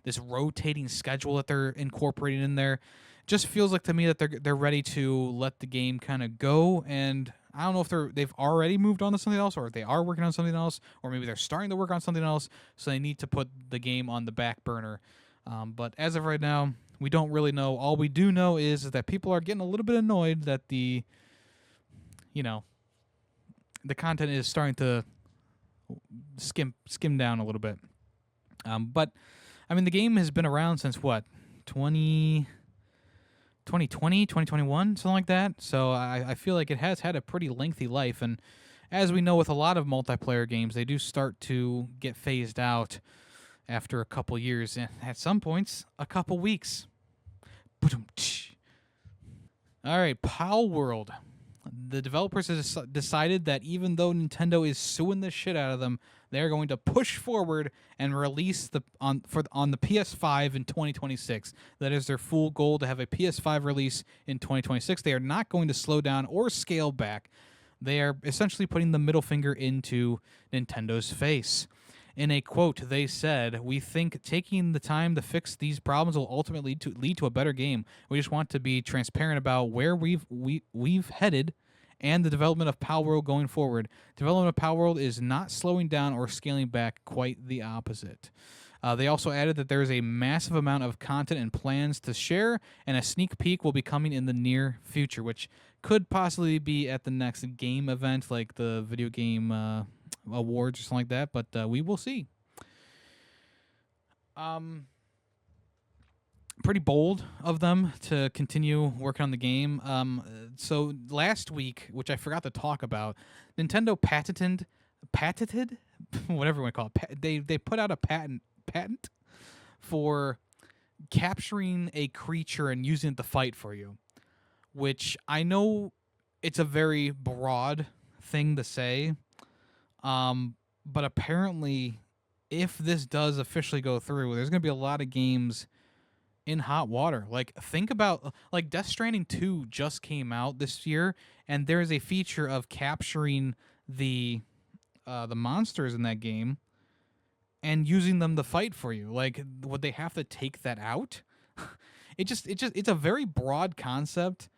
this rotating schedule that they're incorporating in there, just feels like to me that they're ready to let the game kind of go. And I don't know if they've already moved on to something else, or if they are working on something else, or maybe they're starting to work on something else, so they need to put the game on the back burner. But as of right now, we don't really know. All we do know is that people are getting a little bit annoyed that the content is starting to skim down a little bit. But I mean, the game has been around since what, 2020, 2021, something like that. So I feel like it has had a pretty lengthy life. And as we know with a lot of multiplayer games, they do start to get phased out after a couple years, and at some points, a couple weeks. All right, Palworld. The developers have decided that even though Nintendo is suing the shit out of them, they're going to push forward and release on the PS5 in 2026. That is their full goal, to have a PS5 release in 2026. They are not going to slow down or scale back. They are essentially putting the middle finger into Nintendo's face. In a quote, they said, "We think taking the time to fix these problems will ultimately lead to a better game. We just want to be transparent about where we've headed and the development of Palworld going forward. Development of Palworld is not slowing down or scaling back, quite the opposite." They also added that there is a massive amount of content and plans to share, and a sneak peek will be coming in the near future, which could possibly be at the next game event, like the video game awards or something like that, but we will see. Pretty bold of them to continue working on the game. So last week, which I forgot to talk about, Nintendo patented whatever you want to call it. They put out a patent for capturing a creature and using it to fight for you, which I know it's a very broad thing to say. But apparently, if this does officially go through, there's going to be a lot of games in hot water. Like, think about, like, Death Stranding 2 just came out this year, and there is a feature of capturing the monsters in that game and using them to fight for you. Like, would they have to take that out? It's a very broad concept,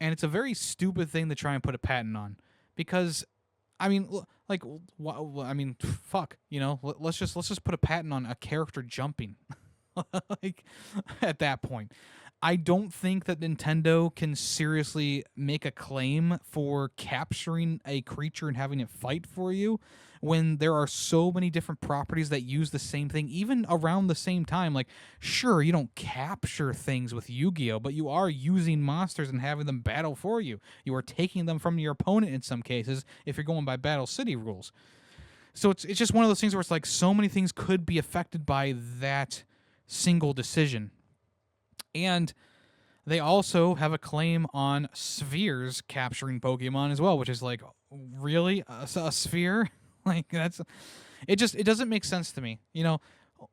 and it's a very stupid thing to try and put a patent on, because I mean, like, fuck, let's just put a patent on a character jumping. Like, at that point, I don't think that Nintendo can seriously make a claim for capturing a creature and having it fight for you when there are so many different properties that use the same thing, even around the same time. Like, sure, you don't capture things with Yu-Gi-Oh, but you are using monsters and having them battle for you. You are taking them from your opponent in some cases if you're going by Battle City rules. So it's just one of those things where it's like so many things could be affected by that single decision. And they also have a claim on spheres capturing Pokemon as well, which is like, really? A sphere? Like, it doesn't make sense to me.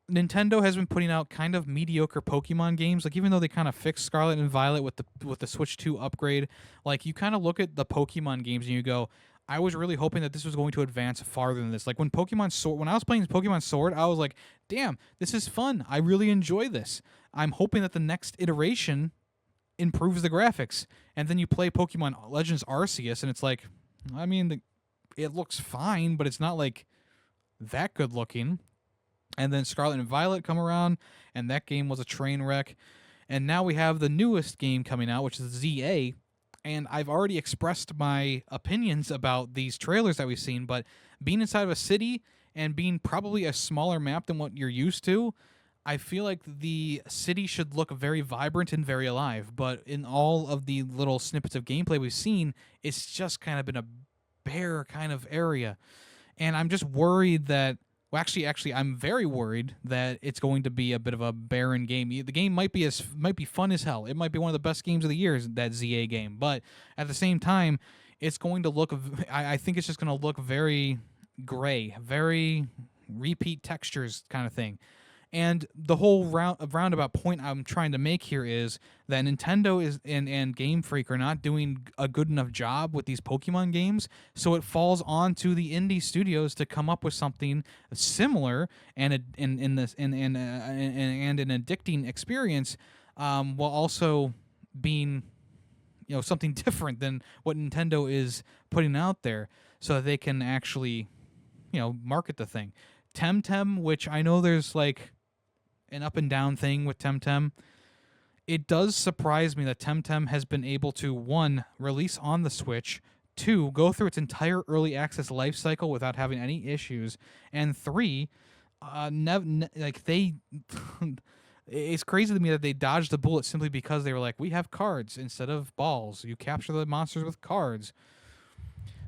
Nintendo has been putting out kind of mediocre Pokemon games. Like, even though they kind of fixed Scarlet and Violet with the Switch 2 upgrade, like, you kind of look at the Pokemon games and you go, I was really hoping that this was going to advance farther than this. Like, when I was playing Pokemon Sword, I was like, damn, this is fun. I really enjoy this. I'm hoping that the next iteration improves the graphics. And then you play Pokemon Legends Arceus, and it's like, I mean, it looks fine, but it's not like that good looking. And then Scarlet and Violet come around, and that game was a train wreck. And now we have the newest game coming out, which is ZA. And I've already expressed my opinions about these trailers that we've seen, but being inside of a city and being probably a smaller map than what you're used to, I feel like the city should look very vibrant and very alive. But in all of the little snippets of gameplay we've seen, it's just kind of been a bare kind of area. And I'm just worried that, well, actually, I'm very worried that it's going to be a bit of a barren game. The game might be fun as hell. It might be one of the best games of the year, that ZA game. But at the same time, it's going to look. I think it's just going to look very gray, very repeat textures kind of thing. And the whole roundabout point I'm trying to make here is that Nintendo and Game Freak are not doing a good enough job with these Pokemon games, so it falls on to the indie studios to come up with something similar and an addicting experience, while also being, something different than what Nintendo is putting out there, so that they can actually, market the thing. Temtem, which I know there's like an up and down thing with Temtem. It does surprise me that Temtem has been able to, 1, release on the Switch, 2, go through its entire early access life cycle without having any issues, and 3, it's crazy to me that they dodged the bullet simply because they were like, we have cards instead of balls. You capture the monsters with cards.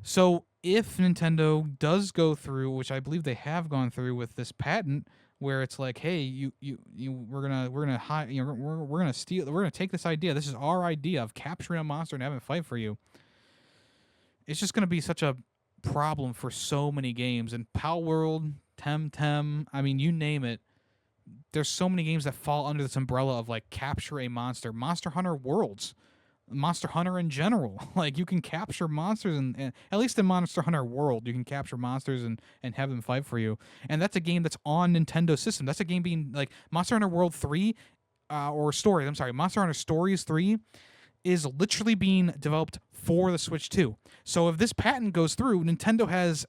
So if Nintendo does go through, which I believe they have gone through with this patent, where it's like, hey, we're gonna take this idea. This is our idea of capturing a monster and having it fight for you. It's just gonna be such a problem for so many games. And Palworld, Temtem, I mean, you name it. There's so many games that fall under this umbrella of like capture a monster. Monster Hunter Worlds. Monster Hunter in general. Like, you can capture monsters, and at least in Monster Hunter World, you can capture monsters and have them fight for you. And that's a game that's on Nintendo system. That's a game being like Monster Hunter World 3, Monster Hunter Stories 3 is literally being developed for the Switch 2. So if this patent goes through, Nintendo has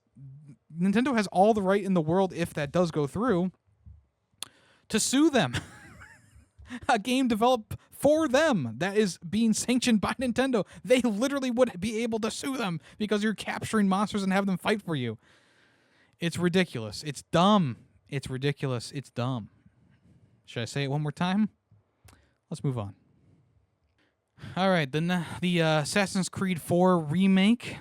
all the right in the world, if that does go through, to sue them. A game developed for them that is being sanctioned by Nintendo, they literally would be able to sue them because you're capturing monsters and have them fight for you. It's ridiculous. It's dumb. It's ridiculous. It's dumb. Should I say it one more time? Let's move on. All right, then the Assassin's Creed 4 remake.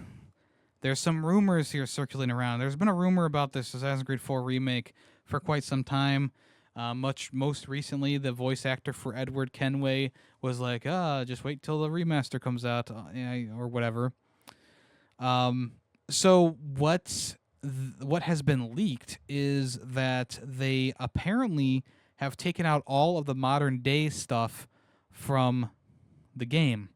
There's some rumors here circulating around. There's been a rumor about this Assassin's Creed 4 remake for quite some time. Most recently, the voice actor for Edward Kenway was like, just wait till the remaster comes out, or whatever. So what has been leaked is that they apparently have taken out all of the modern day stuff from the game,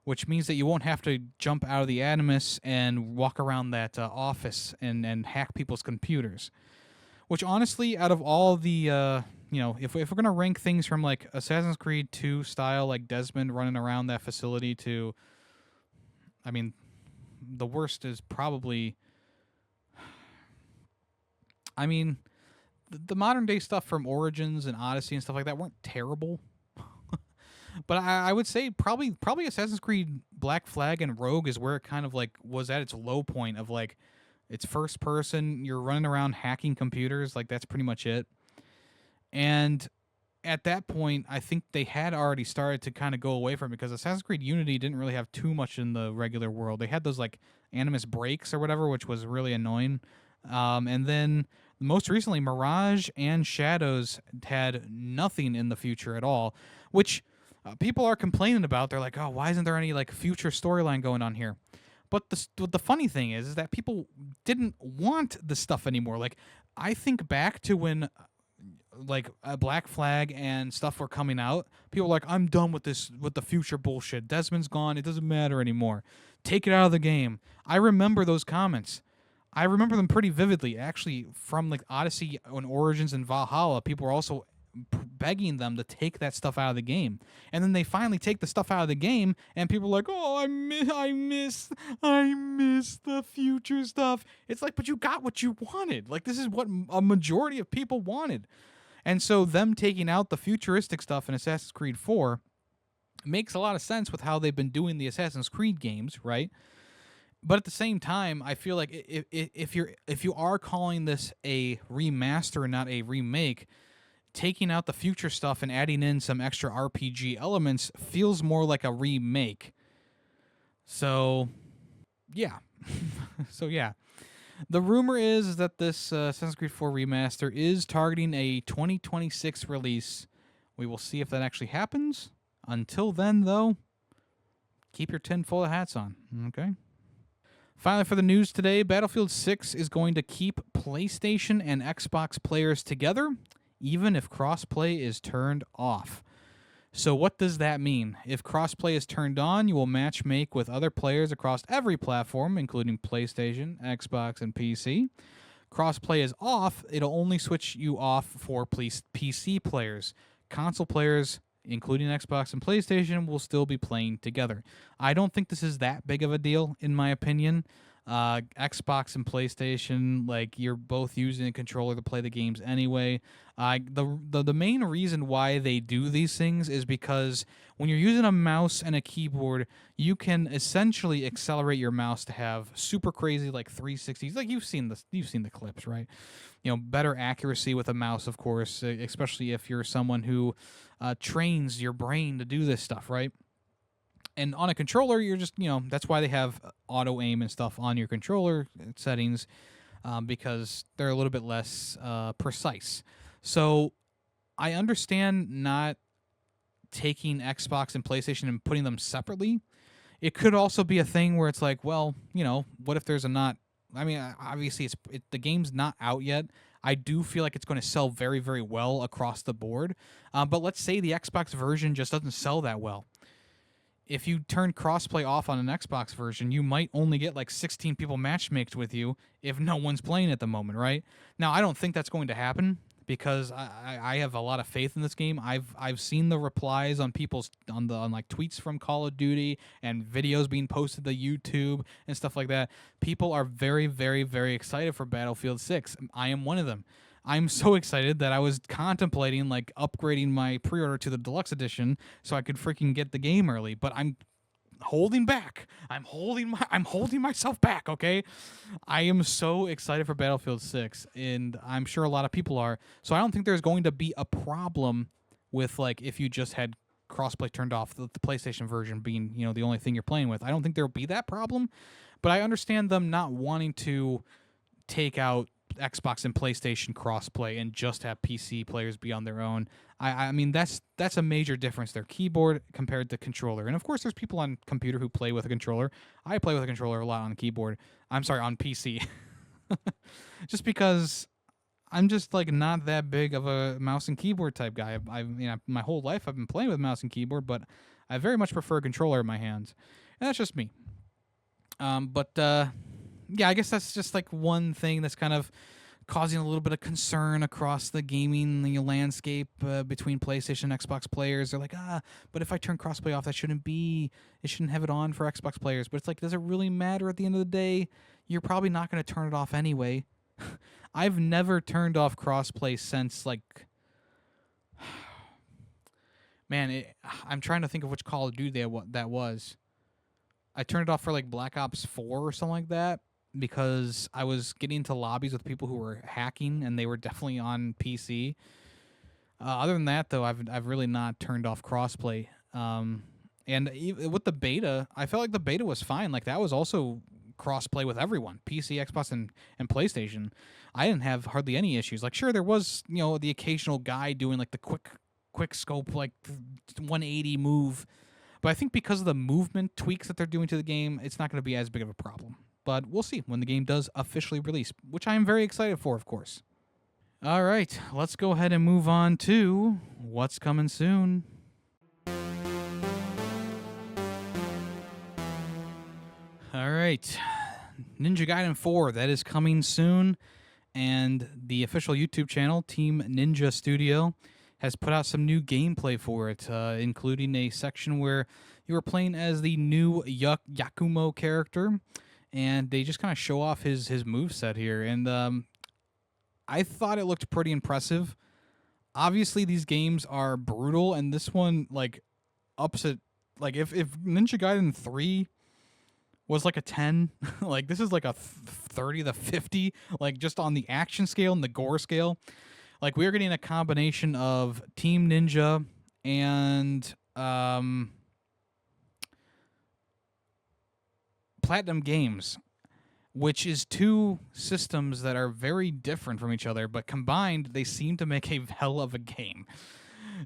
which means that you won't have to jump out of the Animus and walk around that office and hack people's computers. Which, honestly, out of all the, if we're going to rank things from, like, Assassin's Creed 2 style, like Desmond running around that facility to, I mean, the worst is probably, I mean, the modern day stuff from Origins and Odyssey and stuff like that weren't terrible. But I would say probably Assassin's Creed Black Flag and Rogue is where it kind of, like, was at its low point of, like, it's first person, you're running around hacking computers, like, that's pretty much it. And at that point, I think they had already started to kind of go away from it, because Assassin's Creed Unity didn't really have too much in the regular world. They had those, like, Animus breaks or whatever, which was really annoying. And then most recently, Mirage and Shadows had nothing in the future at all, which people are complaining about. They're like, oh, why isn't there any like future storyline going on here? But the funny thing is that people didn't want the stuff anymore. Like, I think back to when like Black Flag and stuff were coming out. People were like, I'm done with this, with the future bullshit. Desmond's gone. It doesn't matter anymore. Take it out of the game. I remember those comments. I remember them pretty vividly. Actually, from like Odyssey and Origins and Valhalla, people were also begging them to take that stuff out of the game. And then they finally take the stuff out of the game, and people are like, "Oh, I miss the future stuff." It's like, but you got what you wanted. Like, this is what a majority of people wanted. And so them taking out the futuristic stuff in Assassin's Creed 4 makes a lot of sense with how they've been doing the Assassin's Creed games, right? But at the same time, I feel like if you are calling this a remaster and not a remake, taking out the future stuff and adding in some extra RPG elements feels more like a remake. So, yeah. The rumor is that this Assassin's Creed 4 remaster is targeting a 2026 release. We will see if that actually happens. Until then, though, keep your tin full of hats on, okay? Finally, for the news today, Battlefield 6 is going to keep PlayStation and Xbox players together, even if crossplay is turned off. So what does that mean? If crossplay is turned on, you will matchmake with other players across every platform, including PlayStation, Xbox, and PC. Crossplay is off, it'll only switch you off for PC players. Console players, including Xbox and PlayStation, will still be playing together. I don't think this is that big of a deal, in my opinion. Xbox and PlayStation, like, you're both using a controller to play the games anyway. The main reason why they do these things is because when you're using a mouse and a keyboard, you can essentially accelerate your mouse to have super crazy like 360s. Like, you've seen the clips, right? You know, better accuracy with a mouse, of course, especially if you're someone who trains your brain to do this stuff, right? And on a controller, you're just, that's why they have auto aim and stuff on your controller settings, because they're a little bit less precise. So I understand not taking Xbox and PlayStation and putting them separately. It could also be a thing where it's like, well, what if there's a not... I mean, obviously, the game's not out yet. I do feel like it's going to sell very, very well across the board. But let's say the Xbox version just doesn't sell that well. If you turn crossplay off on an Xbox version, you might only get like 16 people matchmaked with you if no one's playing at the moment, right? Now, I don't think that's going to happen because I have a lot of faith in this game. I've seen the replies on people's on like tweets from Call of Duty and videos being posted to YouTube and stuff like that. People are very, very, very excited for Battlefield 6. I am one of them. I'm so excited that I was contemplating like upgrading my pre-order to the deluxe edition so I could freaking get the game early, but I'm holding back. I'm holding myself back, okay? I am so excited for Battlefield 6, and I'm sure a lot of people are. So I don't think there's going to be a problem with like if you just had crossplay turned off, the PlayStation version being, the only thing you're playing with. I don't think there'll be that problem, but I understand them not wanting to take out Xbox and PlayStation crossplay and just have PC players be on their own. I mean, that's a major difference there. Keyboard compared to controller. And of course, there's people on computer who play with a controller. I play with a controller a lot on keyboard. I'm sorry, on PC. Just because I'm just like not that big of a mouse and keyboard type guy. My whole life I've been playing with mouse and keyboard, but I very much prefer a controller in my hands. And that's just me. Yeah, I guess that's just like one thing that's kind of causing a little bit of concern across the gaming landscape between PlayStation and Xbox players. They're like, but if I turn crossplay off, it shouldn't have it on for Xbox players. But it's like, does it really matter at the end of the day? You're probably not going to turn it off anyway. I've never turned off crossplay since like... Man, I'm trying to think of which Call of Duty that was. I turned it off for like Black Ops 4 or something like that, because I was getting into lobbies with people who were hacking, and they were definitely on PC. Other than that, though, I've really not turned off crossplay. And with the beta, I felt like the beta was fine. Like, that was also crossplay with everyone, PC, Xbox, and PlayStation. I didn't have hardly any issues. Like, sure, there was, the occasional guy doing like the quick quick scope, like 180 move. But I think because of the movement tweaks that they're doing to the game, it's not going to be as big of a problem. But we'll see when the game does officially release, which I am very excited for, of course. All right, let's go ahead and move on to what's coming soon. All right, Ninja Gaiden 4, that is coming soon. And the official YouTube channel, Team Ninja Studio, has put out some new gameplay for it, including a section where you are playing as the new Yakumo character, and they just kind of show off his moveset here. And I thought it looked pretty impressive. Obviously, these games are brutal, and this one, like, ups it. Like, if Ninja Gaiden 3 was like a 10, like, this is like a 30 to 50, like, just on the action scale and the gore scale. Like, we're getting a combination of Team Ninja and Platinum Games, which is two systems that are very different from each other, but combined, they seem to make a hell of a game.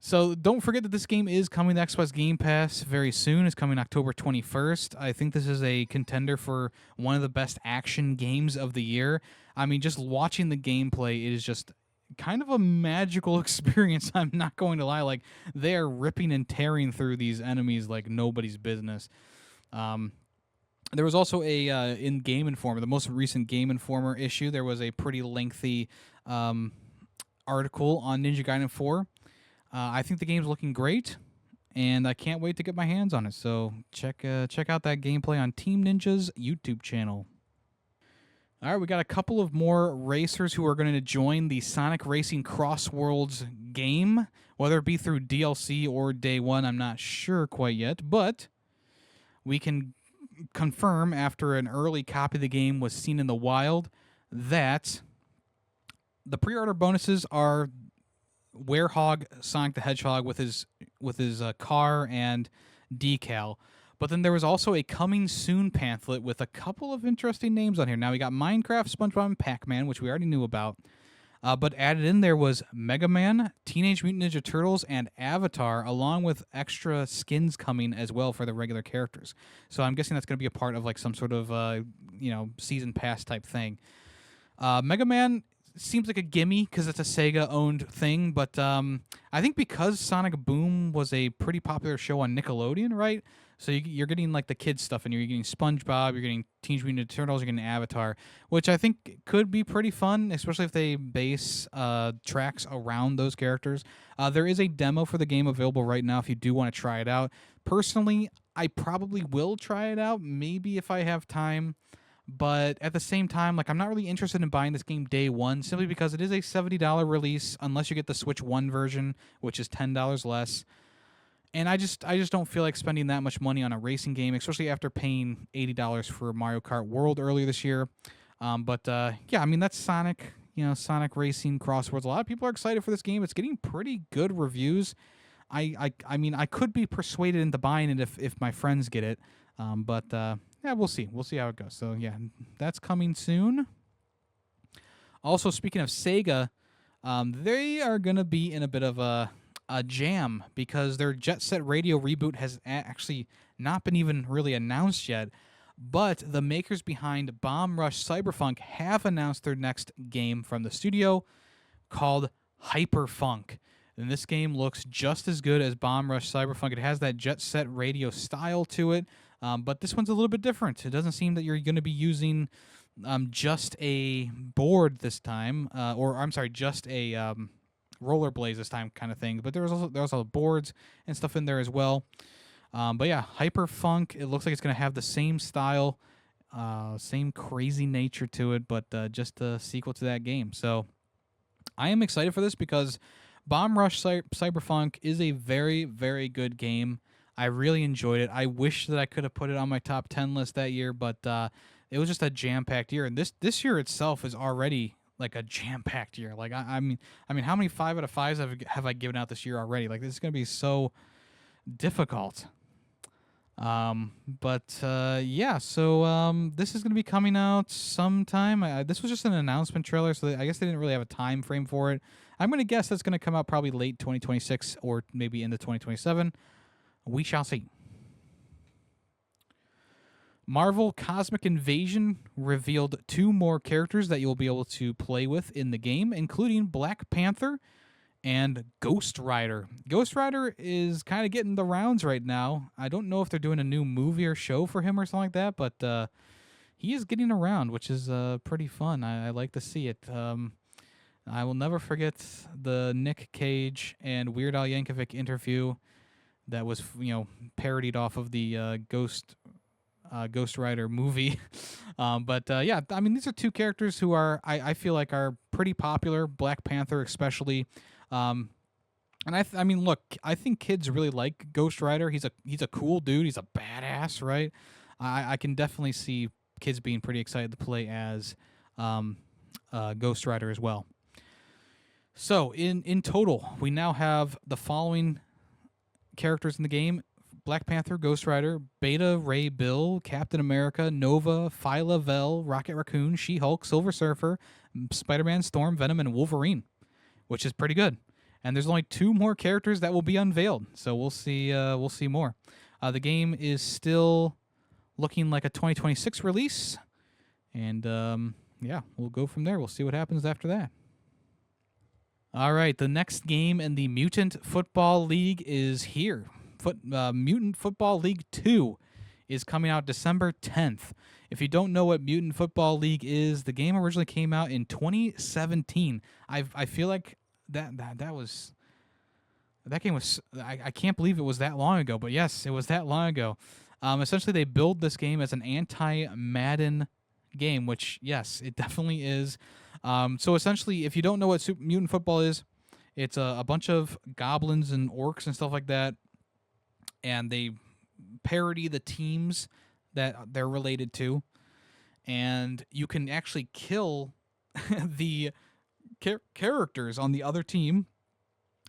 So don't forget that this game is coming to Xbox Game Pass very soon. It's coming October 21st. I think this is a contender for one of the best action games of the year. I mean, just watching the gameplay, it is just kind of a magical experience. I'm not going to lie. Like, they are ripping and tearing through these enemies like nobody's business. There was also a in Game Informer, the most recent Game Informer issue, there was a pretty lengthy article on Ninja Gaiden 4. I think the game's looking great, and I can't wait to get my hands on it. So check out that gameplay on Team Ninja's YouTube channel. All right, we got a couple of more racers who are going to join the Sonic Racing Crossworlds game, whether it be through DLC or day one. I'm not sure quite yet, but we can confirm after an early copy of the game was seen in the wild that the pre-order bonuses are Werehog Sonic the Hedgehog with his car and decal. But then there was also a coming soon pamphlet with a couple of interesting names on here. Now we got Minecraft, SpongeBob, and Pac-Man, which we already knew about. But added in there was Mega Man, Teenage Mutant Ninja Turtles, and Avatar, along with extra skins coming as well for the regular characters. So I'm guessing that's going to be a part of like some sort of season pass type thing. Mega Man seems like a gimme because it's a Sega-owned thing, but I think because Sonic Boom was a pretty popular show on Nickelodeon, right? So you're getting like the kids stuff, and you're getting SpongeBob, you're getting Teenage Mutant Ninja Turtles, you're getting Avatar, which I think could be pretty fun, especially if they base tracks around those characters. There is a demo for the game available right now if you do want to try it out. Personally, I probably will try it out, maybe if I have time. But at the same time, like, I'm not really interested in buying this game day one, simply because it is a $70 release, unless you get the Switch 1 version, which is $10 less. And I just don't feel like spending that much money on a racing game, especially after paying $80 for Mario Kart World earlier this year. Yeah, I mean, that's Sonic, Sonic Racing Crossworlds. A lot of people are excited for this game. It's getting pretty good reviews. I mean, I could be persuaded into buying it if my friends get it. Yeah, we'll see. We'll see how it goes. So, yeah, that's coming soon. Also, speaking of Sega, they are going to be in a bit of a jam because their Jet Set Radio reboot has actually not been even really announced yet. But the makers behind Bomb Rush Cyberfunk have announced their next game from the studio called Hyperfunk. And this game looks just as good as Bomb Rush Cyberfunk. It has that Jet Set Radio style to it. But this one's a little bit different. It doesn't seem that you're going to be using just a board this time, just a rollerblades this time kind of thing. But there's also boards and stuff in there as well. But yeah, Hyperfunk, it looks like it's going to have the same style, same crazy nature to it, but just a sequel to that game. So I am excited for this because Bomb Rush Cyberfunk is a very, very good game. I really enjoyed it. I wish that I could have put it on my top 10 list that year, but it was just a jam-packed year. And this year itself is already like a jam-packed year. Like I mean, how many 5 out of 5s have I given out this year already? Like, this is going to be so difficult. Yeah, so this is going to be coming out sometime. This was just an announcement trailer, so I guess they didn't really have a time frame for it. I'm going to guess that's going to come out probably late 2026 or maybe into 2027. We shall see. Marvel Cosmic Invasion revealed 2 more characters that you'll be able to play with in the game, including Black Panther and Ghost Rider. Ghost Rider is kind of getting the rounds right now. I don't know if they're doing a new movie or show for him or something like that, but he is getting around, which is pretty fun. I like to see it. I will never forget the Nick Cage and Weird Al Yankovic interview that was, parodied off of the Ghost Rider movie. Yeah, I mean, these are 2 characters who I feel like are pretty popular. Black Panther especially. And I mean, look, I think kids really like Ghost Rider. He's a cool dude. He's a badass, right? I can definitely see kids being pretty excited to play as Ghost Rider as well. So in total, we now have the following characters in the game: Black Panther, Ghost Rider, Beta Ray Bill, Captain America, Nova, Phyla Vel, Rocket Raccoon, She-Hulk, Silver Surfer, Spider-Man, Storm, Venom, and Wolverine, which is pretty good. And there's only 2 more characters that will be unveiled, so we'll see more. The game is still looking like a 2026 release, and yeah, we'll go from there. We'll see what happens after that. All right, the next game in the Mutant Football League is here. Mutant Football League 2 is coming out December 10th. If you don't know what Mutant Football League is, the game originally came out in 2017. I feel like that game was I can't believe it was that long ago, but yes, it was that long ago. Essentially, they build this game as an anti-Madden game, which, yes, it definitely is. So essentially, if you don't know what Mutant Football is, it's a bunch of goblins and orcs and stuff like that, and they parody the teams that they're related to, and you can actually kill the characters on the other team,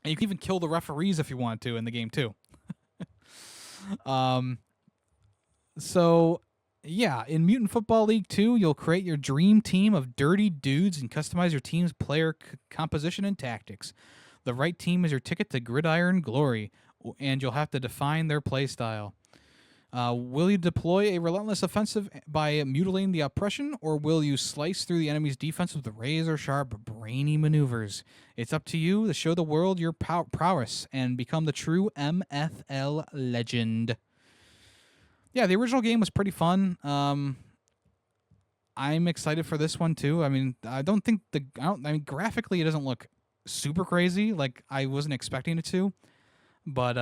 and you can even kill the referees if you want to in the game too. So yeah, in Mutant Football League 2, you'll create your dream team of dirty dudes and customize your team's player composition and tactics. The right team is your ticket to gridiron glory, and you'll have to define their play style. Will you deploy a relentless offensive by mutilating the oppression, or will you slice through the enemy's defense with razor-sharp, brainy maneuvers? It's up to you to show the world your prowess and become the true MFL legend. Yeah, the original game was pretty fun. I'm excited for this one too. I mean, I mean, graphically it doesn't look super crazy, like I wasn't expecting it to. But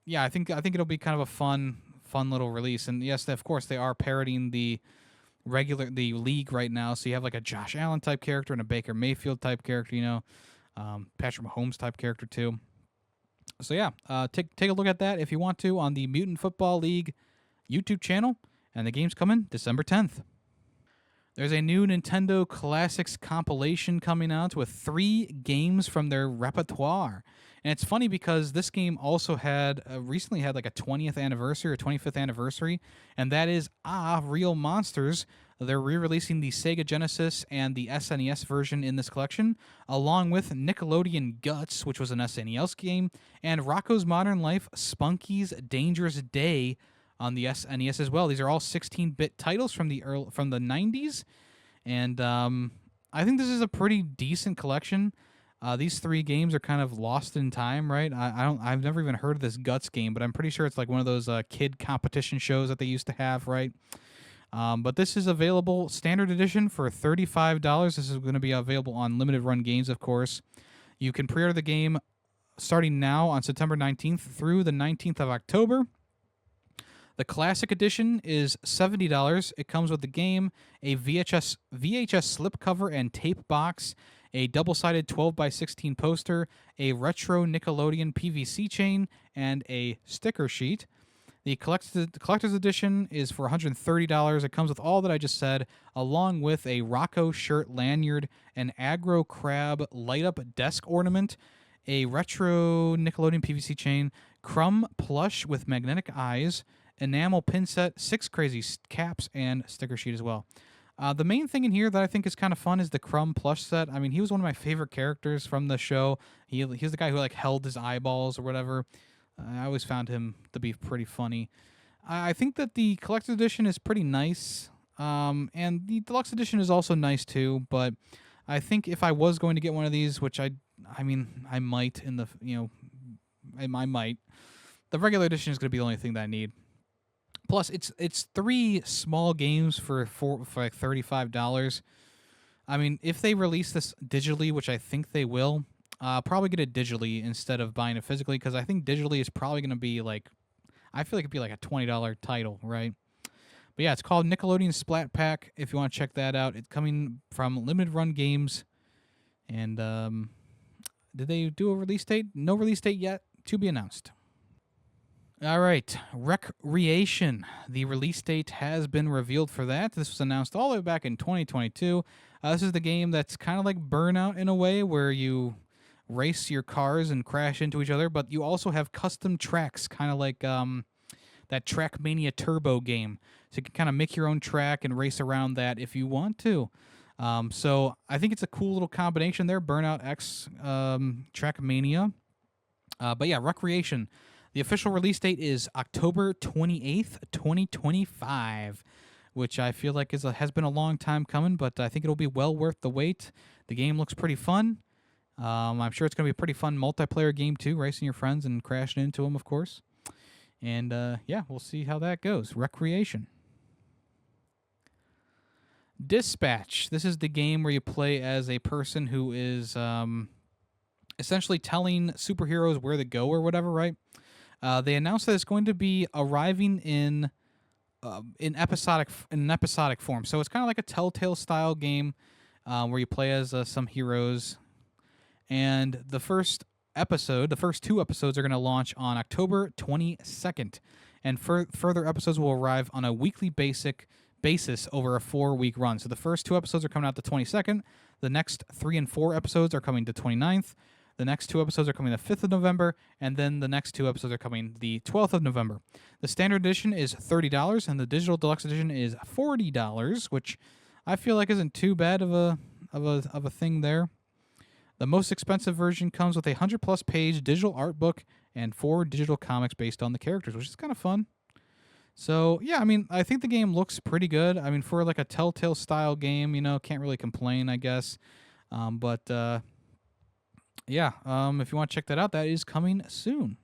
yeah, I think it'll be kind of a fun little release. And yes, of course, they are parodying the league right now. So you have like a Josh Allen type character and a Baker Mayfield type character, Patrick Mahomes type character too. So yeah, take a look at that if you want to on the Mutant Football League YouTube channel, and the game's coming December 10th. There's a new Nintendo Classics compilation coming out with 3 games from their repertoire. And it's funny because this game also had recently had like a 20th anniversary or 25th anniversary, and that is Real Monsters. They're re-releasing the Sega Genesis and the SNES version in this collection, along with Nickelodeon Guts, which was an SNES game, and Rocko's Modern Life, Spunky's Dangerous Day on the SNES as well. These are all 16-bit titles from the 90s, and I think this is a pretty decent collection. These 3 games are kind of lost in time, right? I've never even heard of this Guts game, but I'm pretty sure it's like one of those kid competition shows that they used to have, right? But this is available standard edition for $35. This is going to be available on limited run games, of course. You can pre-order the game starting now on September 19th through the 19th of October. The Classic Edition is $70. It comes with the game, a VHS slipcover and tape box, a double-sided 12x16 poster, a retro Nickelodeon PVC chain, and a sticker sheet. The Collector's Edition is for $130. It comes with all that I just said, along with a Rocco shirt lanyard, an Aggro Crab light-up desk ornament, a retro Nickelodeon PVC chain, Crumb plush with magnetic eyes, enamel pin set, 6 crazy caps, and sticker sheet as well. The main thing in here that I think is kind of fun is the Crumb plush set. I mean, he was one of my favorite characters from the show. He's the guy who like held his eyeballs or whatever. I always found him to be pretty funny. I think that the collector's edition is pretty nice, and the deluxe edition is also nice too. But I think if I was going to get one of these, which I mean, I might in the I might. The regular edition is going to be the only thing that I need. Plus, it's 3 small games for like $35. I mean, if they release this digitally, which I think they will, probably get it digitally instead of buying it physically, because I think digitally is probably going to be like, I feel like it'd be like a $20 title, right? But yeah, it's called Nickelodeon Splat Pack. If you want to check that out, it's coming from Limited Run Games. And did they do a release date? No release date yet. To be announced. All right, Recreation. The release date has been revealed for that. This was announced all the way back in 2022. This is the game that's kind of like Burnout in a way, where you race your cars and crash into each other, but you also have custom tracks, kind of like that Trackmania Turbo game. So you can kind of make your own track and race around that if you want to. So I think it's a cool little combination there, Burnout X Trackmania. But yeah, Recreation. The official release date is October 28th, 2025, which I feel like has been a long time coming, but I think it'll be well worth the wait. The game looks pretty fun. I'm sure it's going to be a pretty fun multiplayer game too, racing your friends and crashing into them, of course. And yeah, we'll see how that goes. Recreation. Dispatch. This is the game where you play as a person who is essentially telling superheroes where to go or whatever, right? They announced that it's going to be arriving in episodic form. So it's kind of like a Telltale style game where you play as some heroes. And the first 2 episodes are going to launch on October 22nd, and further episodes will arrive on a weekly basis over a 4-week run. So the first 2 episodes are coming out the 22nd. The next 3 and 4 episodes are coming the 29th. The next 2 episodes are coming the 5th of November, and then the next 2 episodes are coming the 12th of November. The standard edition is $30, and the digital deluxe edition is $40, which I feel like isn't too bad of a thing there. The most expensive version comes with a 100+ page digital art book and 4 digital comics based on the characters, which is kind of fun. So yeah, I mean, I think the game looks pretty good. I mean, for like a Telltale style game, can't really complain, I guess. Yeah, if you want to check that out, that is coming soon.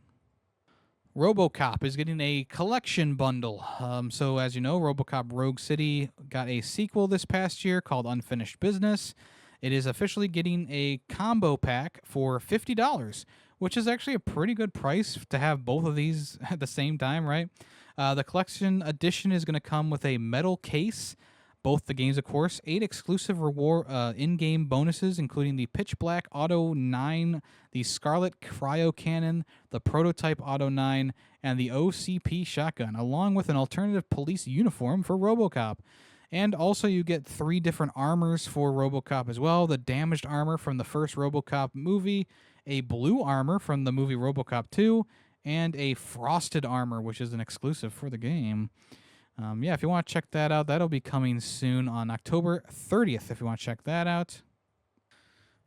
RoboCop is getting a collection bundle. So as you know, RoboCop Rogue City got a sequel this past year called Unfinished Business. It is officially getting a combo pack for $50, which is actually a pretty good price to have both of these at the same time, right? The collection edition is going to come with a metal case, both the games, of course, 8 exclusive in-game bonuses, including the Pitch Black Auto 9, the Scarlet Cryo Cannon, the Prototype Auto 9, and the OCP Shotgun, along with an alternative police uniform for RoboCop. And also you get 3 different armors for RoboCop as well. The damaged armor from the first RoboCop movie, a blue armor from the movie RoboCop 2, and a frosted armor, which is an exclusive for the game. Yeah, if you want to check that out, that'll be coming soon on October 30th, if you want to check that out.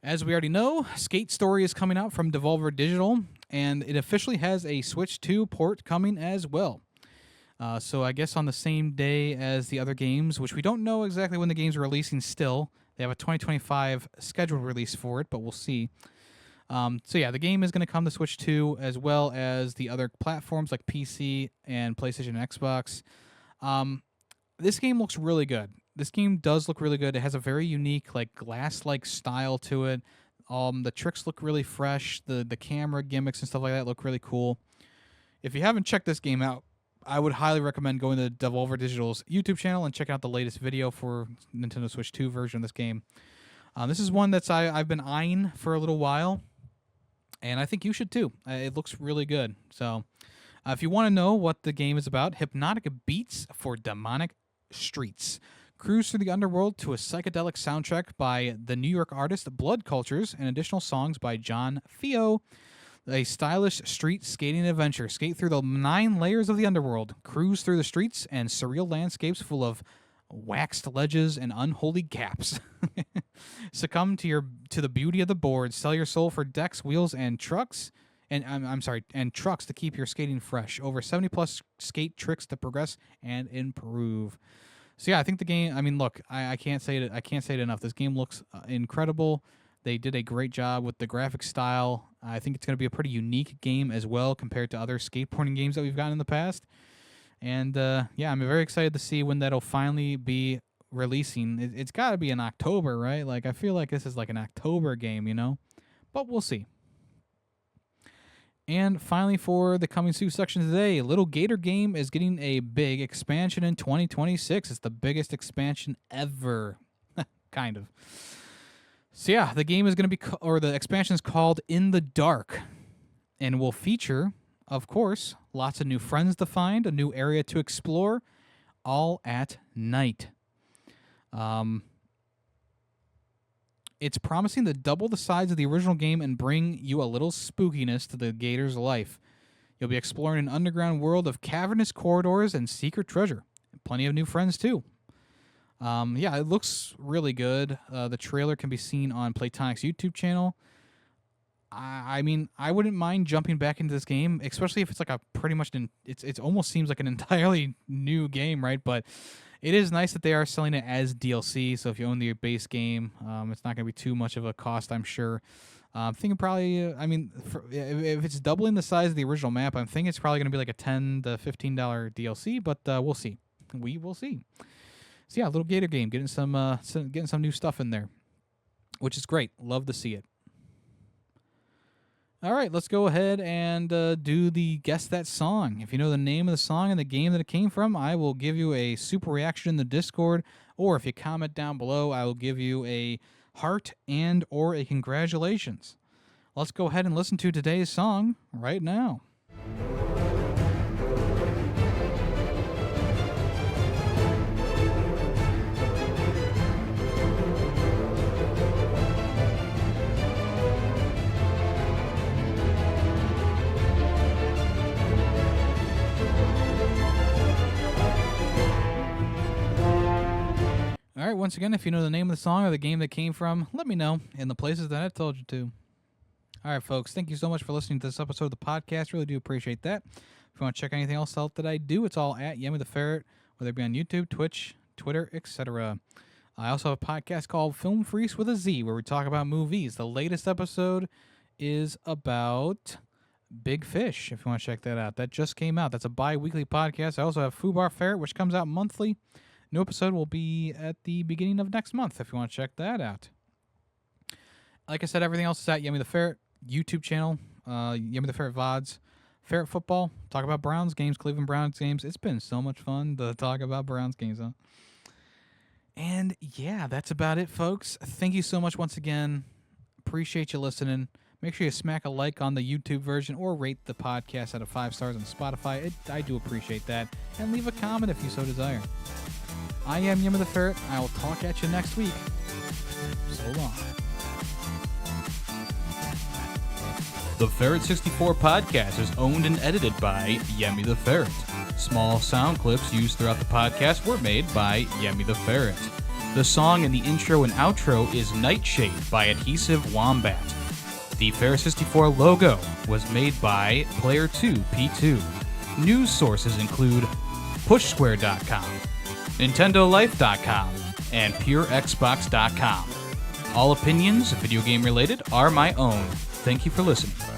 As we already know, Skate Story is coming out from Devolver Digital, and it officially has a Switch 2 port coming as well. So I guess on the same day as the other games, which we don't know exactly when the games are releasing still. They have a 2025 scheduled release for it, but we'll see. So yeah, the game is going to come to Switch 2 as well as the other platforms like PC and PlayStation and Xbox. This game looks really good. This game does look really good. It has a very unique, like, glass-like style to it. The tricks look really fresh. The camera gimmicks and stuff like that look really cool. If you haven't checked this game out, I would highly recommend going to Devolver Digital's YouTube channel and checking out the latest video for Nintendo Switch 2 version of this game. This is one that's I've been eyeing for a little while, and I think you should too. It looks really good. So if you want to know what the game is about, hypnotic beats for demonic streets. Cruise through the underworld to a psychedelic soundtrack by the New York artist Blood Cultures and additional songs by John Fio. A stylish street skating adventure. Skate through the 9 layers of the underworld. Cruise through the streets and surreal landscapes full of waxed ledges and unholy gaps. Succumb to the beauty of the board. Sell your soul for decks, wheels, and trucks. And trucks to keep your skating fresh. Over 70 plus skate tricks to progress and improve. So yeah, I think the game. I mean, look, I can't say it. I can't say it enough. This game looks incredible. They did a great job with the graphic style. I think it's going to be a pretty unique game as well compared to other skateboarding games that we've gotten in the past. And yeah, I'm very excited to see when that'll finally be releasing. It's got to be in October, right? Like, I feel like this is like an October game, you know? But we'll see. And finally, for the coming soon section today, Little Gator Game is getting a big expansion in 2026. It's the biggest expansion ever. Kind of. So yeah, the game is going to be, or the expansion is called In the Dark, and will feature, of course, lots of new friends to find, a new area to explore, all at night. It's promising to double the size of the original game and bring you a little spookiness to the Gator's life. You'll be exploring an underground world of cavernous corridors and secret treasure. Plenty of new friends, too. Yeah, it looks really good. The trailer can be seen on Playtonic's YouTube channel. I mean, I wouldn't mind jumping back into this game, especially if it's like a pretty much it almost seems like an entirely new game, right? But it is nice that they are selling it as DLC. So if you own the base game, it's not going to be too much of a cost, I'm sure. I'm thinking probably, I mean, if it's doubling the size of the original map, I'm thinking it's probably going to be like a $10 to $15 DLC. But we'll see. We will see. So yeah, Little Gator Game, getting some new stuff in there, which is great. Love to see it. All right, let's go ahead and do the Guess That Song. If you know the name of the song and the game that it came from, I will give you a super reaction in the Discord, or if you comment down below, I will give you a heart and or a congratulations. Let's go ahead and listen to today's song right now. All right, once again, if you know the name of the song or the game that came from, let me know in the places that I told you to. All right, folks, thank you so much for listening to this episode of the podcast. Really do appreciate that. If you want to check anything else out that I do, it's all at Yemmy the Ferret, whether it be on YouTube, Twitch, Twitter, etc. I also have a podcast called Film Freaks with a Z, where we talk about movies. The latest episode is about Big Fish, if you want to check that out. That just came out. That's a bi-weekly podcast. I also have Fubar Ferret, which comes out monthly. New episode will be at the beginning of next month, if you want to check that out. Like I said, everything else is at Yemmy the Ferret, YouTube channel, Yemmy the Ferret VODs, Ferret Football, talk about Browns games, Cleveland Browns games. It's been so much fun to talk about Browns games, huh? And yeah, that's about it, folks. Thank you so much once again. Appreciate you listening. Make sure you smack a like on the YouTube version or rate the podcast out of 5 stars on Spotify. I do appreciate that. And leave a comment if you so desire. I am Yemmy the Ferret. I will talk at you next week. So long. The Ferret 64 podcast is owned and edited by Yemmy the Ferret. Small sound clips used throughout the podcast were made by Yemmy the Ferret. The song in the intro and outro is Nightshade by Adhesive Wombat. The Ferret 64 logo was made by Player2P2. News sources include PushSquare.com, NintendoLife.com, and PureXbox.com. All opinions, video game related, are my own. Thank you for listening.